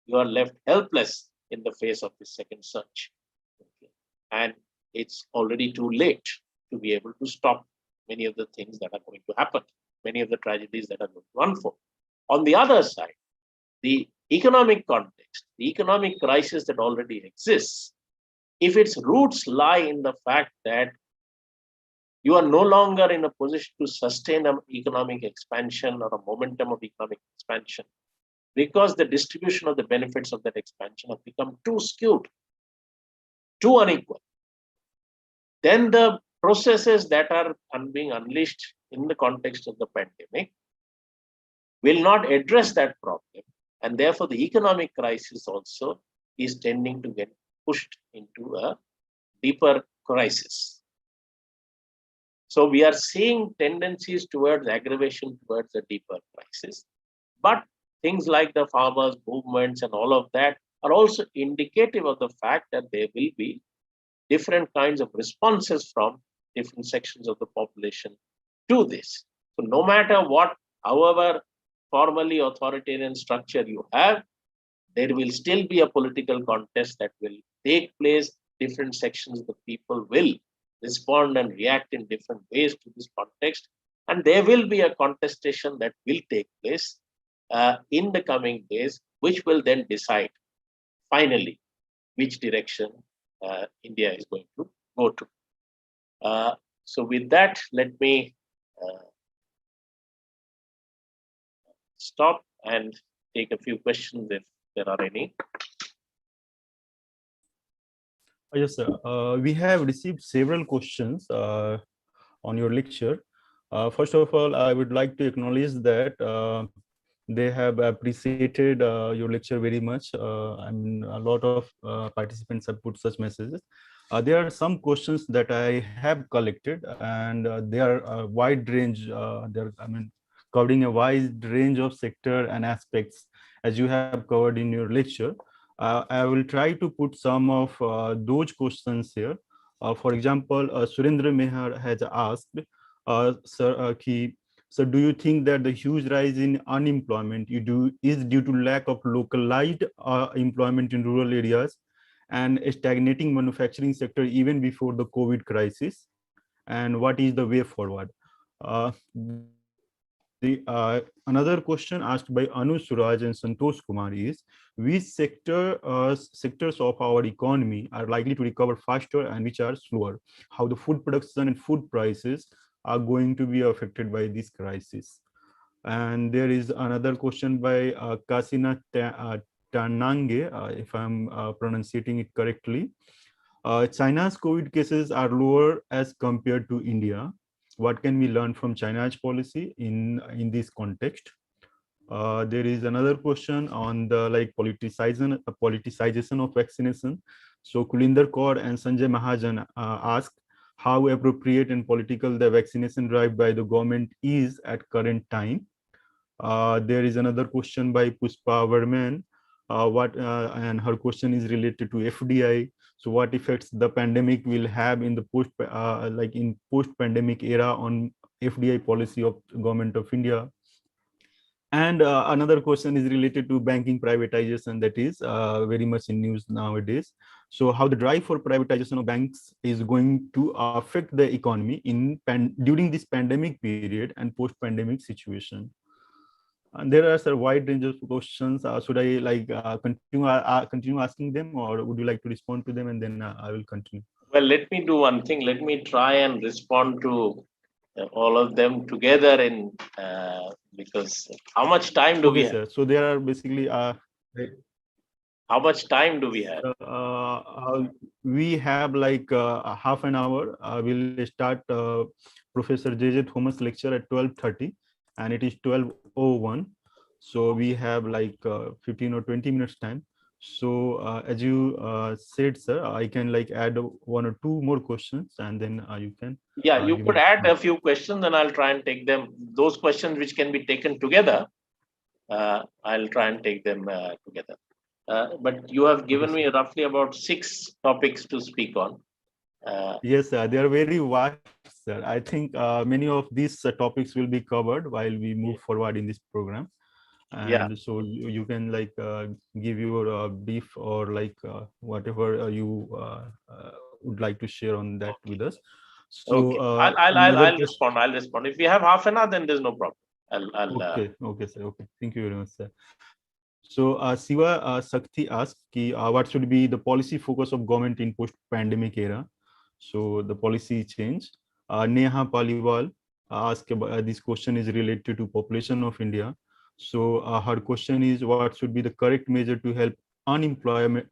you are left helpless in the face of the second surge. Okay. And it's already too late to be able to stop many of the things that are going to happen, many of the tragedies that are going to unfold. On the other side, the economic context, the economic crisis that already exists, if its roots lie in the fact that you are no longer in a position to sustain an economic expansion or a momentum of economic expansion, because the distribution of the benefits of that expansion have become too skewed, too unequal, then the processes that are being unleashed in the context of the pandemic will not address that problem. And therefore, the economic crisis also is tending to get pushed into a deeper crisis. So we are seeing tendencies towards aggravation towards a deeper crisis. But things like the farmers' movements and all of that are also indicative of the fact that there will be different kinds of responses from different sections of the population to this. So no matter what, however formally authoritarian structure you have, there will still be a political contest that will take place. Different sections of the people will respond and react in different ways to this context. And there will be a contestation that will take place in the coming days, which will then decide finally which direction India is going to go to. So with that, let me stop and take a few questions if there are any. Yes, sir. We have received several questions on your lecture. First of all, I would like to acknowledge that they have appreciated your lecture very much. I mean, a lot of participants have put such messages. There are some questions that I have collected, and they are a wide range. Covering a wide range of sector and aspects, as you have covered in your lecture. I will try to put some of those questions here. For example, Surendra Mehar has asked, Sir, so do you think that the huge rise in unemployment is due to lack of localized employment in rural areas and a stagnating manufacturing sector even before the COVID crisis? And what is the way forward? Another question asked by Anu Suraj and Santosh Kumar is, which sectors of our economy are likely to recover faster and which are slower? How the food production and food prices are going to be affected by this crisis? And there is another question by Kasina Tanange, if I'm pronouncing it correctly. China's COVID cases are lower as compared to India. What can we learn from China's policy in this context? There is another question on the politicization of vaccination. So Kulinder Kaur and Sanjay Mahajan asked how appropriate and political the vaccination drive by the government is at current time. There is another question by Puspa Verman. And her question is related to FDI. So, what effects the pandemic will have in the post-pandemic era on FDI policy of government of India? And another question is related to banking privatization that is very much in news nowadays. So how the drive for privatization of banks is going to affect the economy during this pandemic period and post-pandemic situation. And there are a wide range of questions. Should I continue asking them, or would you like to respond to them, and then I will continue? Well, let me do one thing. Let me try and respond to all of them together because how much time do we have? Sir. So there are basically how much time do we have? We have like half an hour. We'll start Professor J.J. Thomas lecture at 12:30, and it is 12:01. So we have like 15 or 20 minutes time. So as you said, sir, I can like add one or two more questions, and then you can. Yeah, you could add a few questions, and I'll try and take them. Those questions which can be taken together, I'll try and take them together. But you have given me roughly about 6 topics to speak on. Yes, sir. They are very vast, sir. I think many of these topics will be covered while we move forward in this program. And so you can like give your brief or like whatever you would like to share on that with us. So I'll respond. I'll respond. If we have half an hour, then there's no problem. Okay, sir. Okay, thank you very much, sir. So Siva Sakti asked, what should be the policy focus of government in post-pandemic era? So the policy change. Neha Paliwal asked this question is related to population of India. So her question is, what should be the correct measure to help unemployed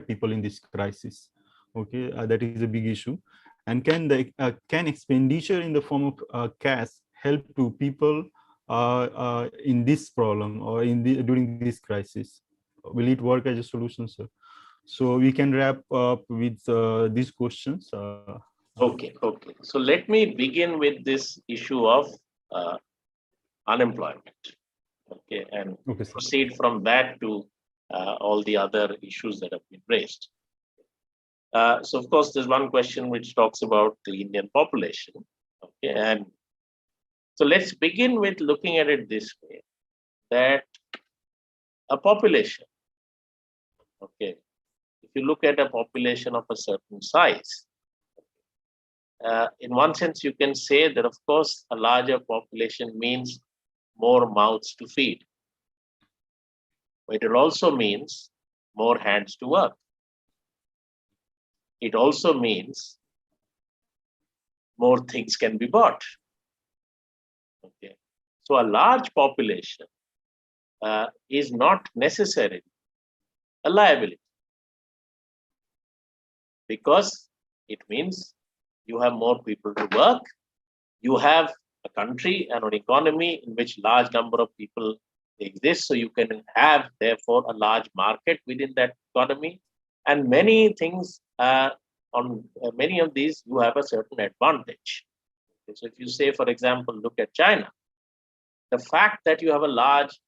people in this crisis? Okay, that is a big issue. And can expenditure in the form of cash help to people in this problem or during this crisis? Will it work as a solution, sir? So we can wrap up with these questions. Okay. So let me begin with this issue of unemployment. Okay, and proceed from that to all the other issues that have been raised. So of course, there's one question which talks about the Indian population. Okay, and so let's begin with looking at it this way: that a population. Okay, if you look at a population of a certain size, in one sense, you can say that, of course, a larger population means more mouths to feed. But it also means more hands to work. It also means more things can be bought. Okay. So a large population is not necessarily a liability, because it means you have more people to work. You have a country and an economy in which large number of people exist. So you can have, therefore, a large market within that economy. And many things, on many of these, you have a certain advantage. Okay, so if you say, for example, look at China, the fact that you have a large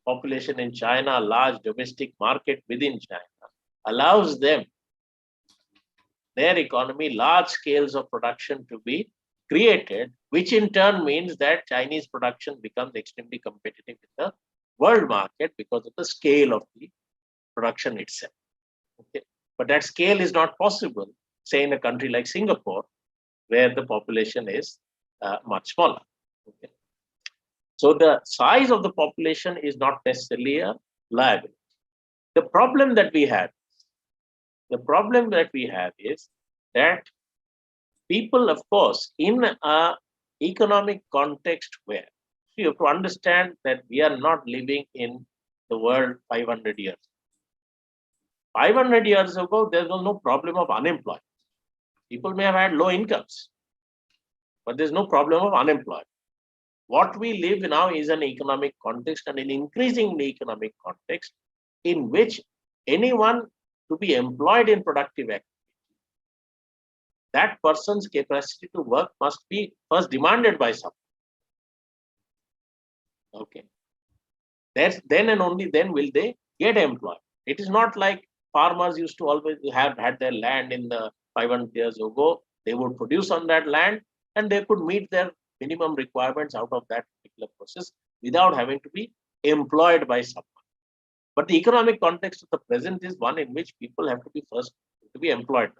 population in China, a large domestic market within China, allows them, their economy, large scales of production to be created, which in turn means that Chinese production becomes extremely competitive in the world market because of the scale of the production itself. Okay. But that scale is not possible, say, in a country like Singapore, where the population is much smaller. Okay. So the size of the population is not necessarily a liability. The problem that we have is that people, of course, in an economic context where You have to understand that we are not living in the world 500 years. 500 years ago, there was no problem of unemployment. People may have had low incomes, but there's no problem of unemployment. What we live now is an economic context, and an increasingly economic context in which anyone to be employed in productive activity, that person's capacity to work must be first demanded by someone. Okay. Then and only then will they get employed. It is not like farmers used to always have had their land in the 500 years ago. They would produce on that land and they could meet their minimum requirements out of that particular process without having to be employed by someone. But the economic context of the present is one in which people have to be first to be employed.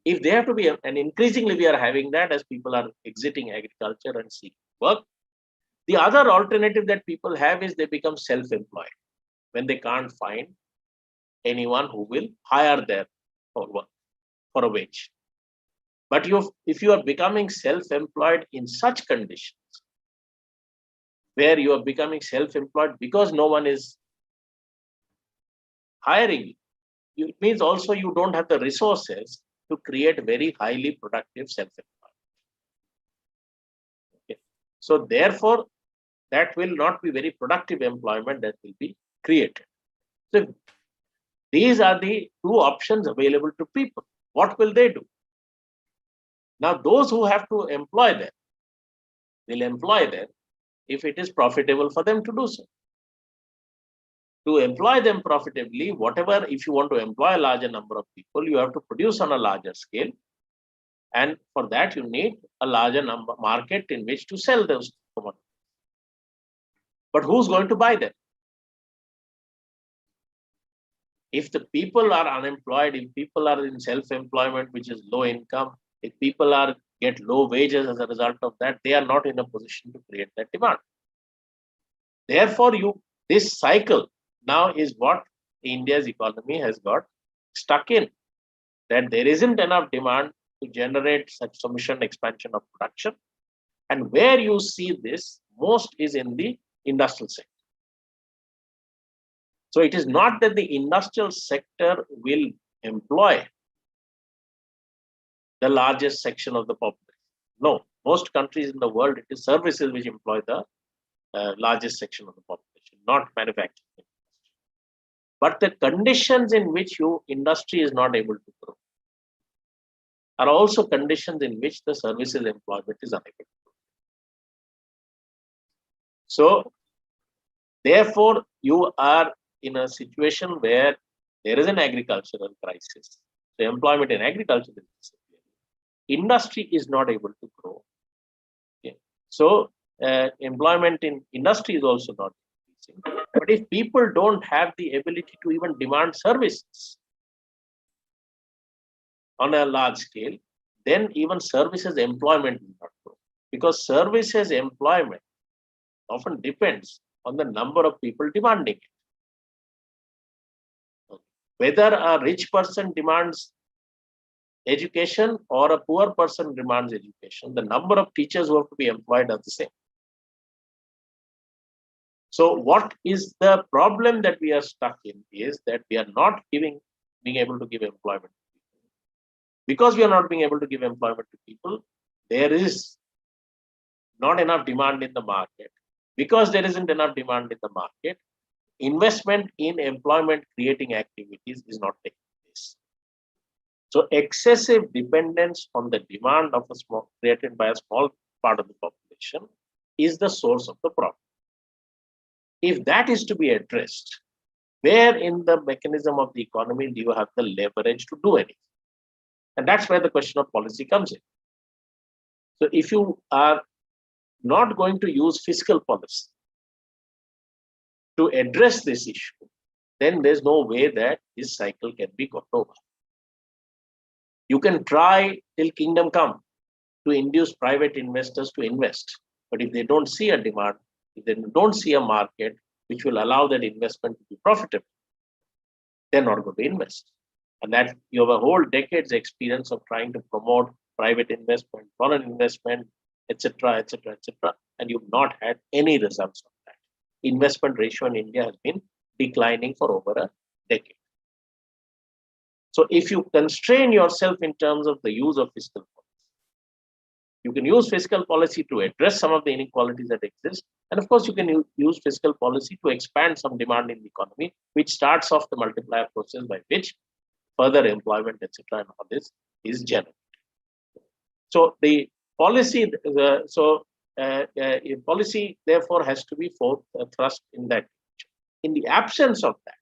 If they have to be, and increasingly we are having that as people are exiting agriculture and seeking work. The other alternative that people have is they become self-employed when they can't find anyone who will hire them for work, for a wage. But if you are becoming self-employed in such conditions, where you are becoming self-employed because no one is hiring you, it means also you don't have the resources to create very highly productive self-employment. Okay. So therefore, that will not be very productive employment that will be created. So these are the two options available to people. What will they do? Now, those who have to employ them will employ them if it is profitable for them to do so. To employ them profitably, whatever, if you want to employ a larger number of people, you have to produce on a larger scale. And for that, you need a larger market in which to sell those commodities. But who's going to buy them? If the people are unemployed, if people are in self-employment, which is low income, if people get low wages as a result of that, they are not in a position to create that demand. Therefore, this cycle now is what India's economy has got stuck in, that there isn't enough demand to generate such sufficient expansion of production. And where you see this most is in the industrial sector. So it is not that the industrial sector will employ the largest section of the population. No, most countries in the world, it is services which employ the largest section of the population, not manufacturing. But the conditions in which industry is not able to grow are also conditions in which the services employment is unable to grow. So, therefore, you are in a situation where there is an agricultural crisis. The employment in agriculture is disappearing. Industry is not able to grow. Okay. So, employment in industry is also not increasing. But if people don't have the ability to even demand services on a large scale, then even services employment will not grow. Because services employment often depends on the number of people demanding it. Whether a rich person demands education or a poor person demands education, the number of teachers who have to be employed are the same. So what is the problem that we are stuck in is that we are not being able to give employment to people. Because we are not being able to give employment to people, there is not enough demand in the market. Because there isn't enough demand in the market, investment in employment creating activities is not taking place. So excessive dependence on the demand of created by a small part of the population is the source of the problem. If that is to be addressed, where in the mechanism of the economy do you have the leverage to do anything? And that's where the question of policy comes in. So if you are not going to use fiscal policy to address this issue, then there's no way that this cycle can be got over. You can try till kingdom come to induce private investors to invest. But if they don't see a demand, if they don't see a market which will allow that investment to be profitable, they're not going to invest. And that you have a whole decade's experience of trying to promote private investment, foreign investment, etc., etc., etc. and you've not had any results of that. Investment ratio in India has been declining for over a decade. So if you constrain yourself in terms of the use of fiscal policy, you can use fiscal policy to address some of the inequalities that exist. And of course, you can use fiscal policy to expand some demand in the economy, which starts off the multiplier process by which further employment, etc., and all this is generated. So the policy, policy therefore has to be thrust in that. In the absence of that,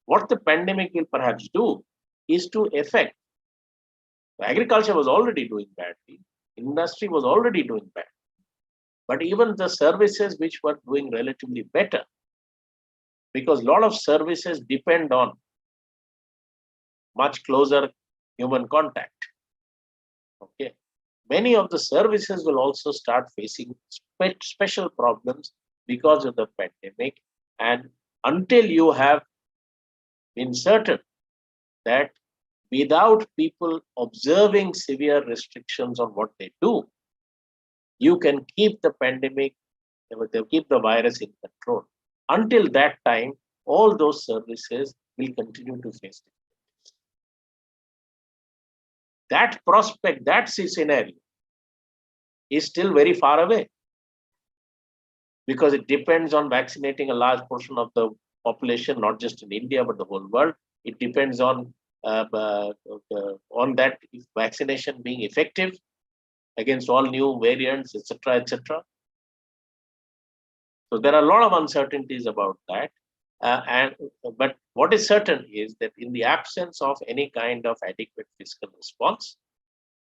what the pandemic will perhaps do is to affect. Agriculture was already doing badly, industry was already doing bad, but even the services which were doing relatively better, because a lot of services depend on much closer human contact. Okay, many of the services will also start facing special problems because of the pandemic, and until you have been certain that without people observing severe restrictions on what they do, you can keep the pandemic, keep the virus in control. Until that time, all those services will continue to face difficulties. That prospect, that scenario is still very far away, because it depends on vaccinating a large portion of the population, not just in India, but the whole world. It depends on that vaccination being effective against all new variants, etc., etc. So there are a lot of uncertainties about that. But what is certain is that in the absence of any kind of adequate fiscal response,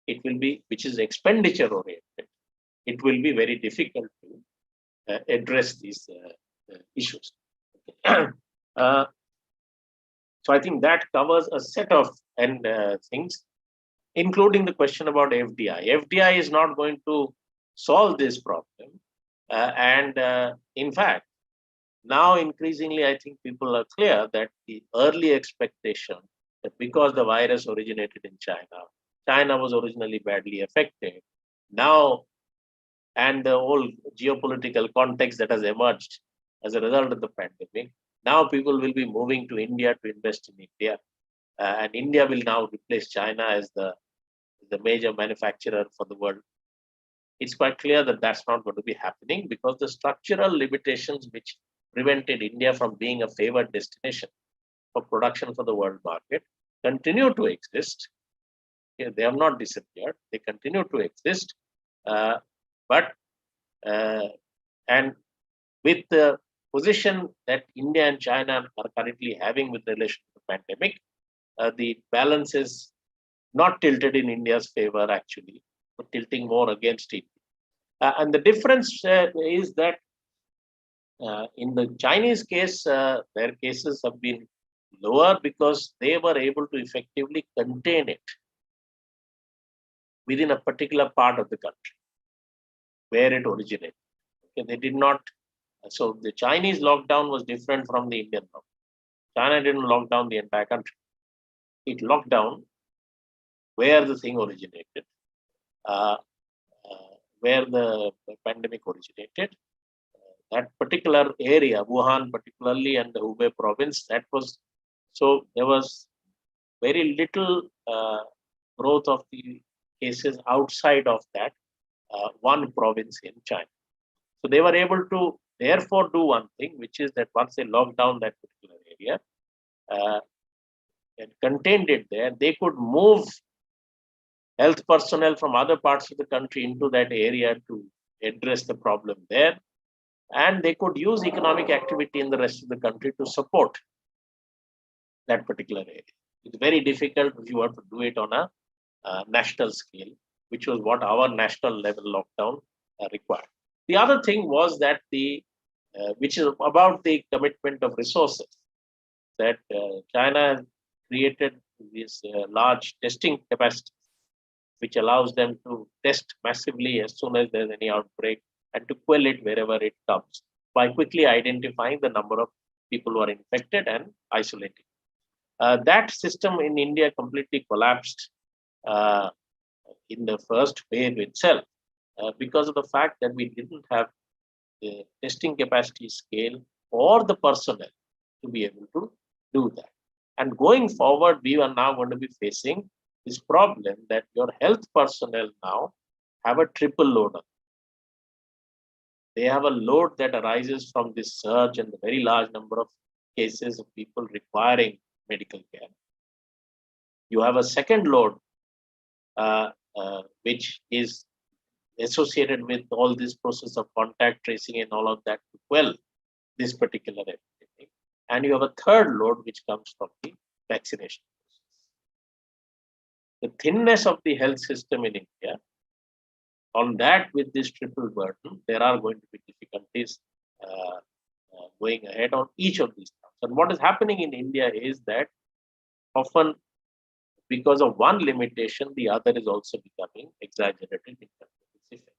it will be, which is expenditure oriented, it will be very difficult to address these issues. So I think that covers a set of things, including the question about FDI. FDI is not going to solve this problem. In fact, now increasingly, I think people are clear that the early expectation that because the virus originated in China, China was originally badly affected. Now, and the whole geopolitical context that has emerged as a result of the pandemic, now people will be moving to India to invest in India. And India will now replace China as the major manufacturer for the world. It's quite clear that that's not going to be happening, because the structural limitations which prevented India from being a favored destination for production for the world market continue to exist. They have not disappeared. They continue to exist. And with the position that India and China are currently having with relation to the pandemic, the balance is not tilted in India's favor, actually, but tilting more against it. And the difference is that in the Chinese case, their cases have been lower because they were able to effectively contain it within a particular part of the country where it originated. Okay, they did not. So the Chinese lockdown was different from the Indian lockdown. China didn't lock down the entire country. It locked down where the thing originated, where the pandemic originated. That particular area, Wuhan particularly, and the Hubei province, that was, so there was very little growth of the cases outside of that one province in China. So they were able to therefore do one thing, which is that once they locked down that particular area and contained it there, they could move health personnel from other parts of the country into that area to address the problem there. And they could use economic activity in the rest of the country to support that particular area. It's very difficult if you want to do it on a national scale, which was what our national level lockdown required. The other thing was that which is about the commitment of resources, that China created this large testing capacity, which allows them to test massively as soon as there's any outbreak and to quell it wherever it comes by quickly identifying the number of people who are infected and isolating. That system in India completely collapsed in the first wave itself. because of the fact that we didn't have the testing capacity scale or the personnel to be able to do that. And going forward, we are now going to be facing this problem that your health personnel now have a triple load. They have a load that arises from this surge and the very large number of cases of people requiring medical care. You have a second load, which is associated with all this process of contact tracing and all of that to quell this particular epidemic. And you have a third load, which comes from the vaccination process. The thinness of the health system in India, on that with this triple burden, there are going to be difficulties going ahead on each of these terms. And what is happening in India is that often because of one limitation, the other is also becoming exaggerated in terms of its effect.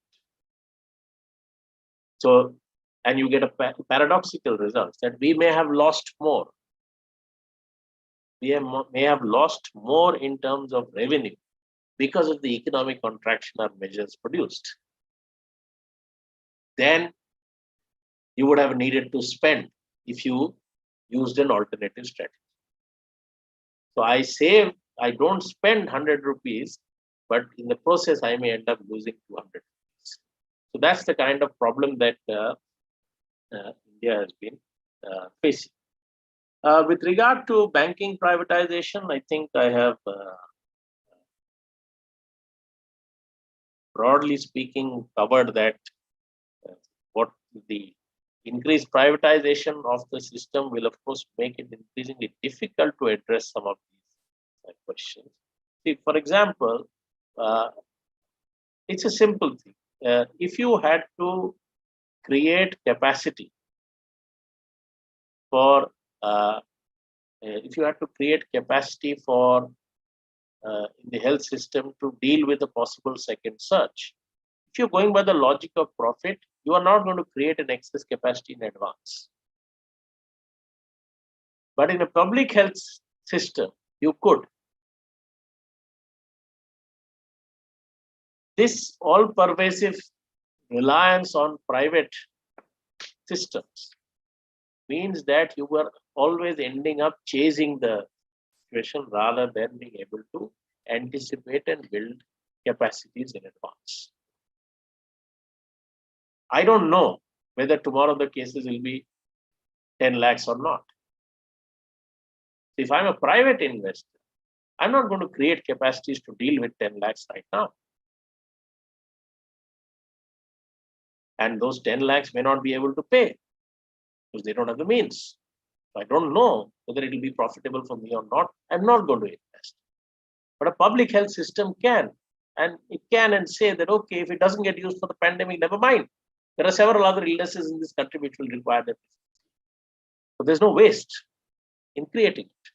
So, and you get a paradoxical result that we may have lost more. We may have lost more in terms of revenue because of the economic contraction our measures produced. Then you would have needed to spend if you used an alternative strategy. So I don't spend 100 rupees, but in the process, I may end up losing 200 rupees. So that's the kind of problem that India has been facing. With regard to banking privatization, I think I have, broadly speaking, covered that what the increased privatization of the system will, of course, make it increasingly difficult to address some of these questions. See, for example, it's a simple thing. If you had to create capacity for in the health system to deal with a possible second surge, if you're going by the logic of profit, you are not going to create an excess capacity in advance. But in a public health system, you could. This all-pervasive reliance on private systems means that you were always ending up chasing the situation rather than being able to anticipate and build capacities in advance. I don't know whether tomorrow the cases will be 10 lakhs or not. If I'm a private investor, I'm not going to create capacities to deal with 10 lakhs right now. And those 10 lakhs may not be able to pay because they don't have the means. So I don't know whether it will be profitable for me or not. I'm not going to invest. But a public health system can. And it can and say that, okay, if it doesn't get used for the pandemic, never mind. There are several other illnesses in this country which will require that. So there's no waste in creating it.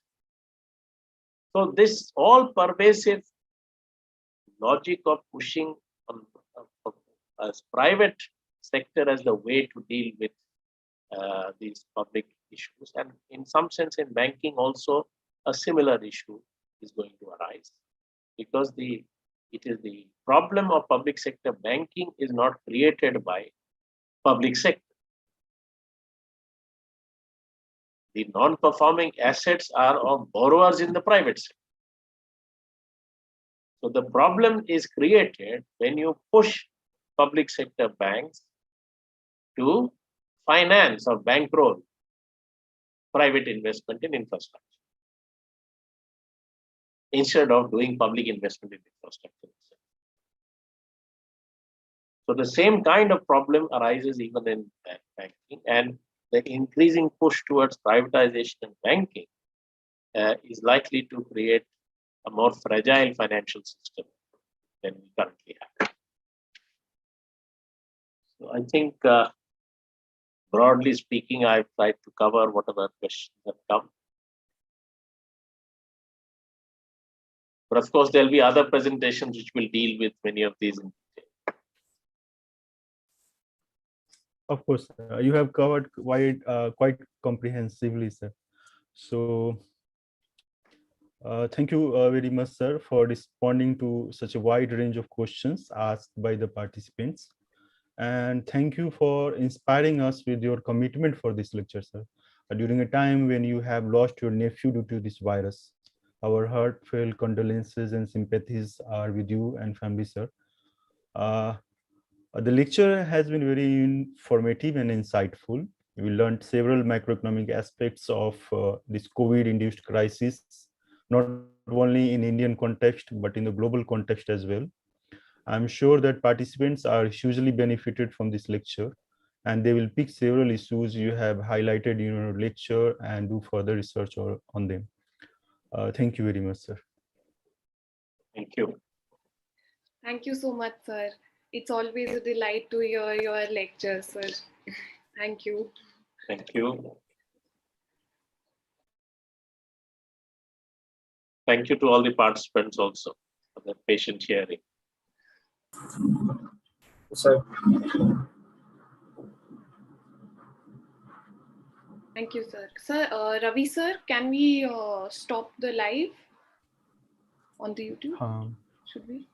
So this all pervasive logic of pushing as private sector as the way to deal with these public issues, and in some sense in banking also a similar issue is going to arise, because it is the problem of public sector banking is not created by public sector. The non-performing assets are of borrowers in the private sector. So the problem is created when you push public sector banks to finance or bankroll private investment in infrastructure instead of doing public investment in infrastructure. So the same kind of problem arises even in banking, and the increasing push towards privatization in banking is likely to create a more fragile financial system than we currently have. So I think, broadly speaking, I've tried to cover whatever questions have come. But of course, there'll be other presentations which will deal with many of these in detail. Of course, you have covered quite comprehensively, sir. So Thank you very much, sir, for responding to such a wide range of questions asked by the participants. And thank you for inspiring us with your commitment for this lecture, sir. During a time when you have lost your nephew due to this virus, our heartfelt condolences and sympathies are with you and family, sir. Uh, the lecture has been very informative and insightful. We learned several macroeconomic aspects of this COVID-induced crisis, not only in Indian context, but in the global context as well. I'm sure that participants are hugely benefited from this lecture, and they will pick several issues you have highlighted in your lecture and do further research on them. Thank you very much, sir. Thank you. Thank you so much, sir. It's always a delight to hear your lectures, sir. Thank you. Thank you. Thank you to all the participants also for their patient hearing. So, Thank you, sir. Sir, Ravi, sir, can we stop the live on the YouTube? Um, Should we?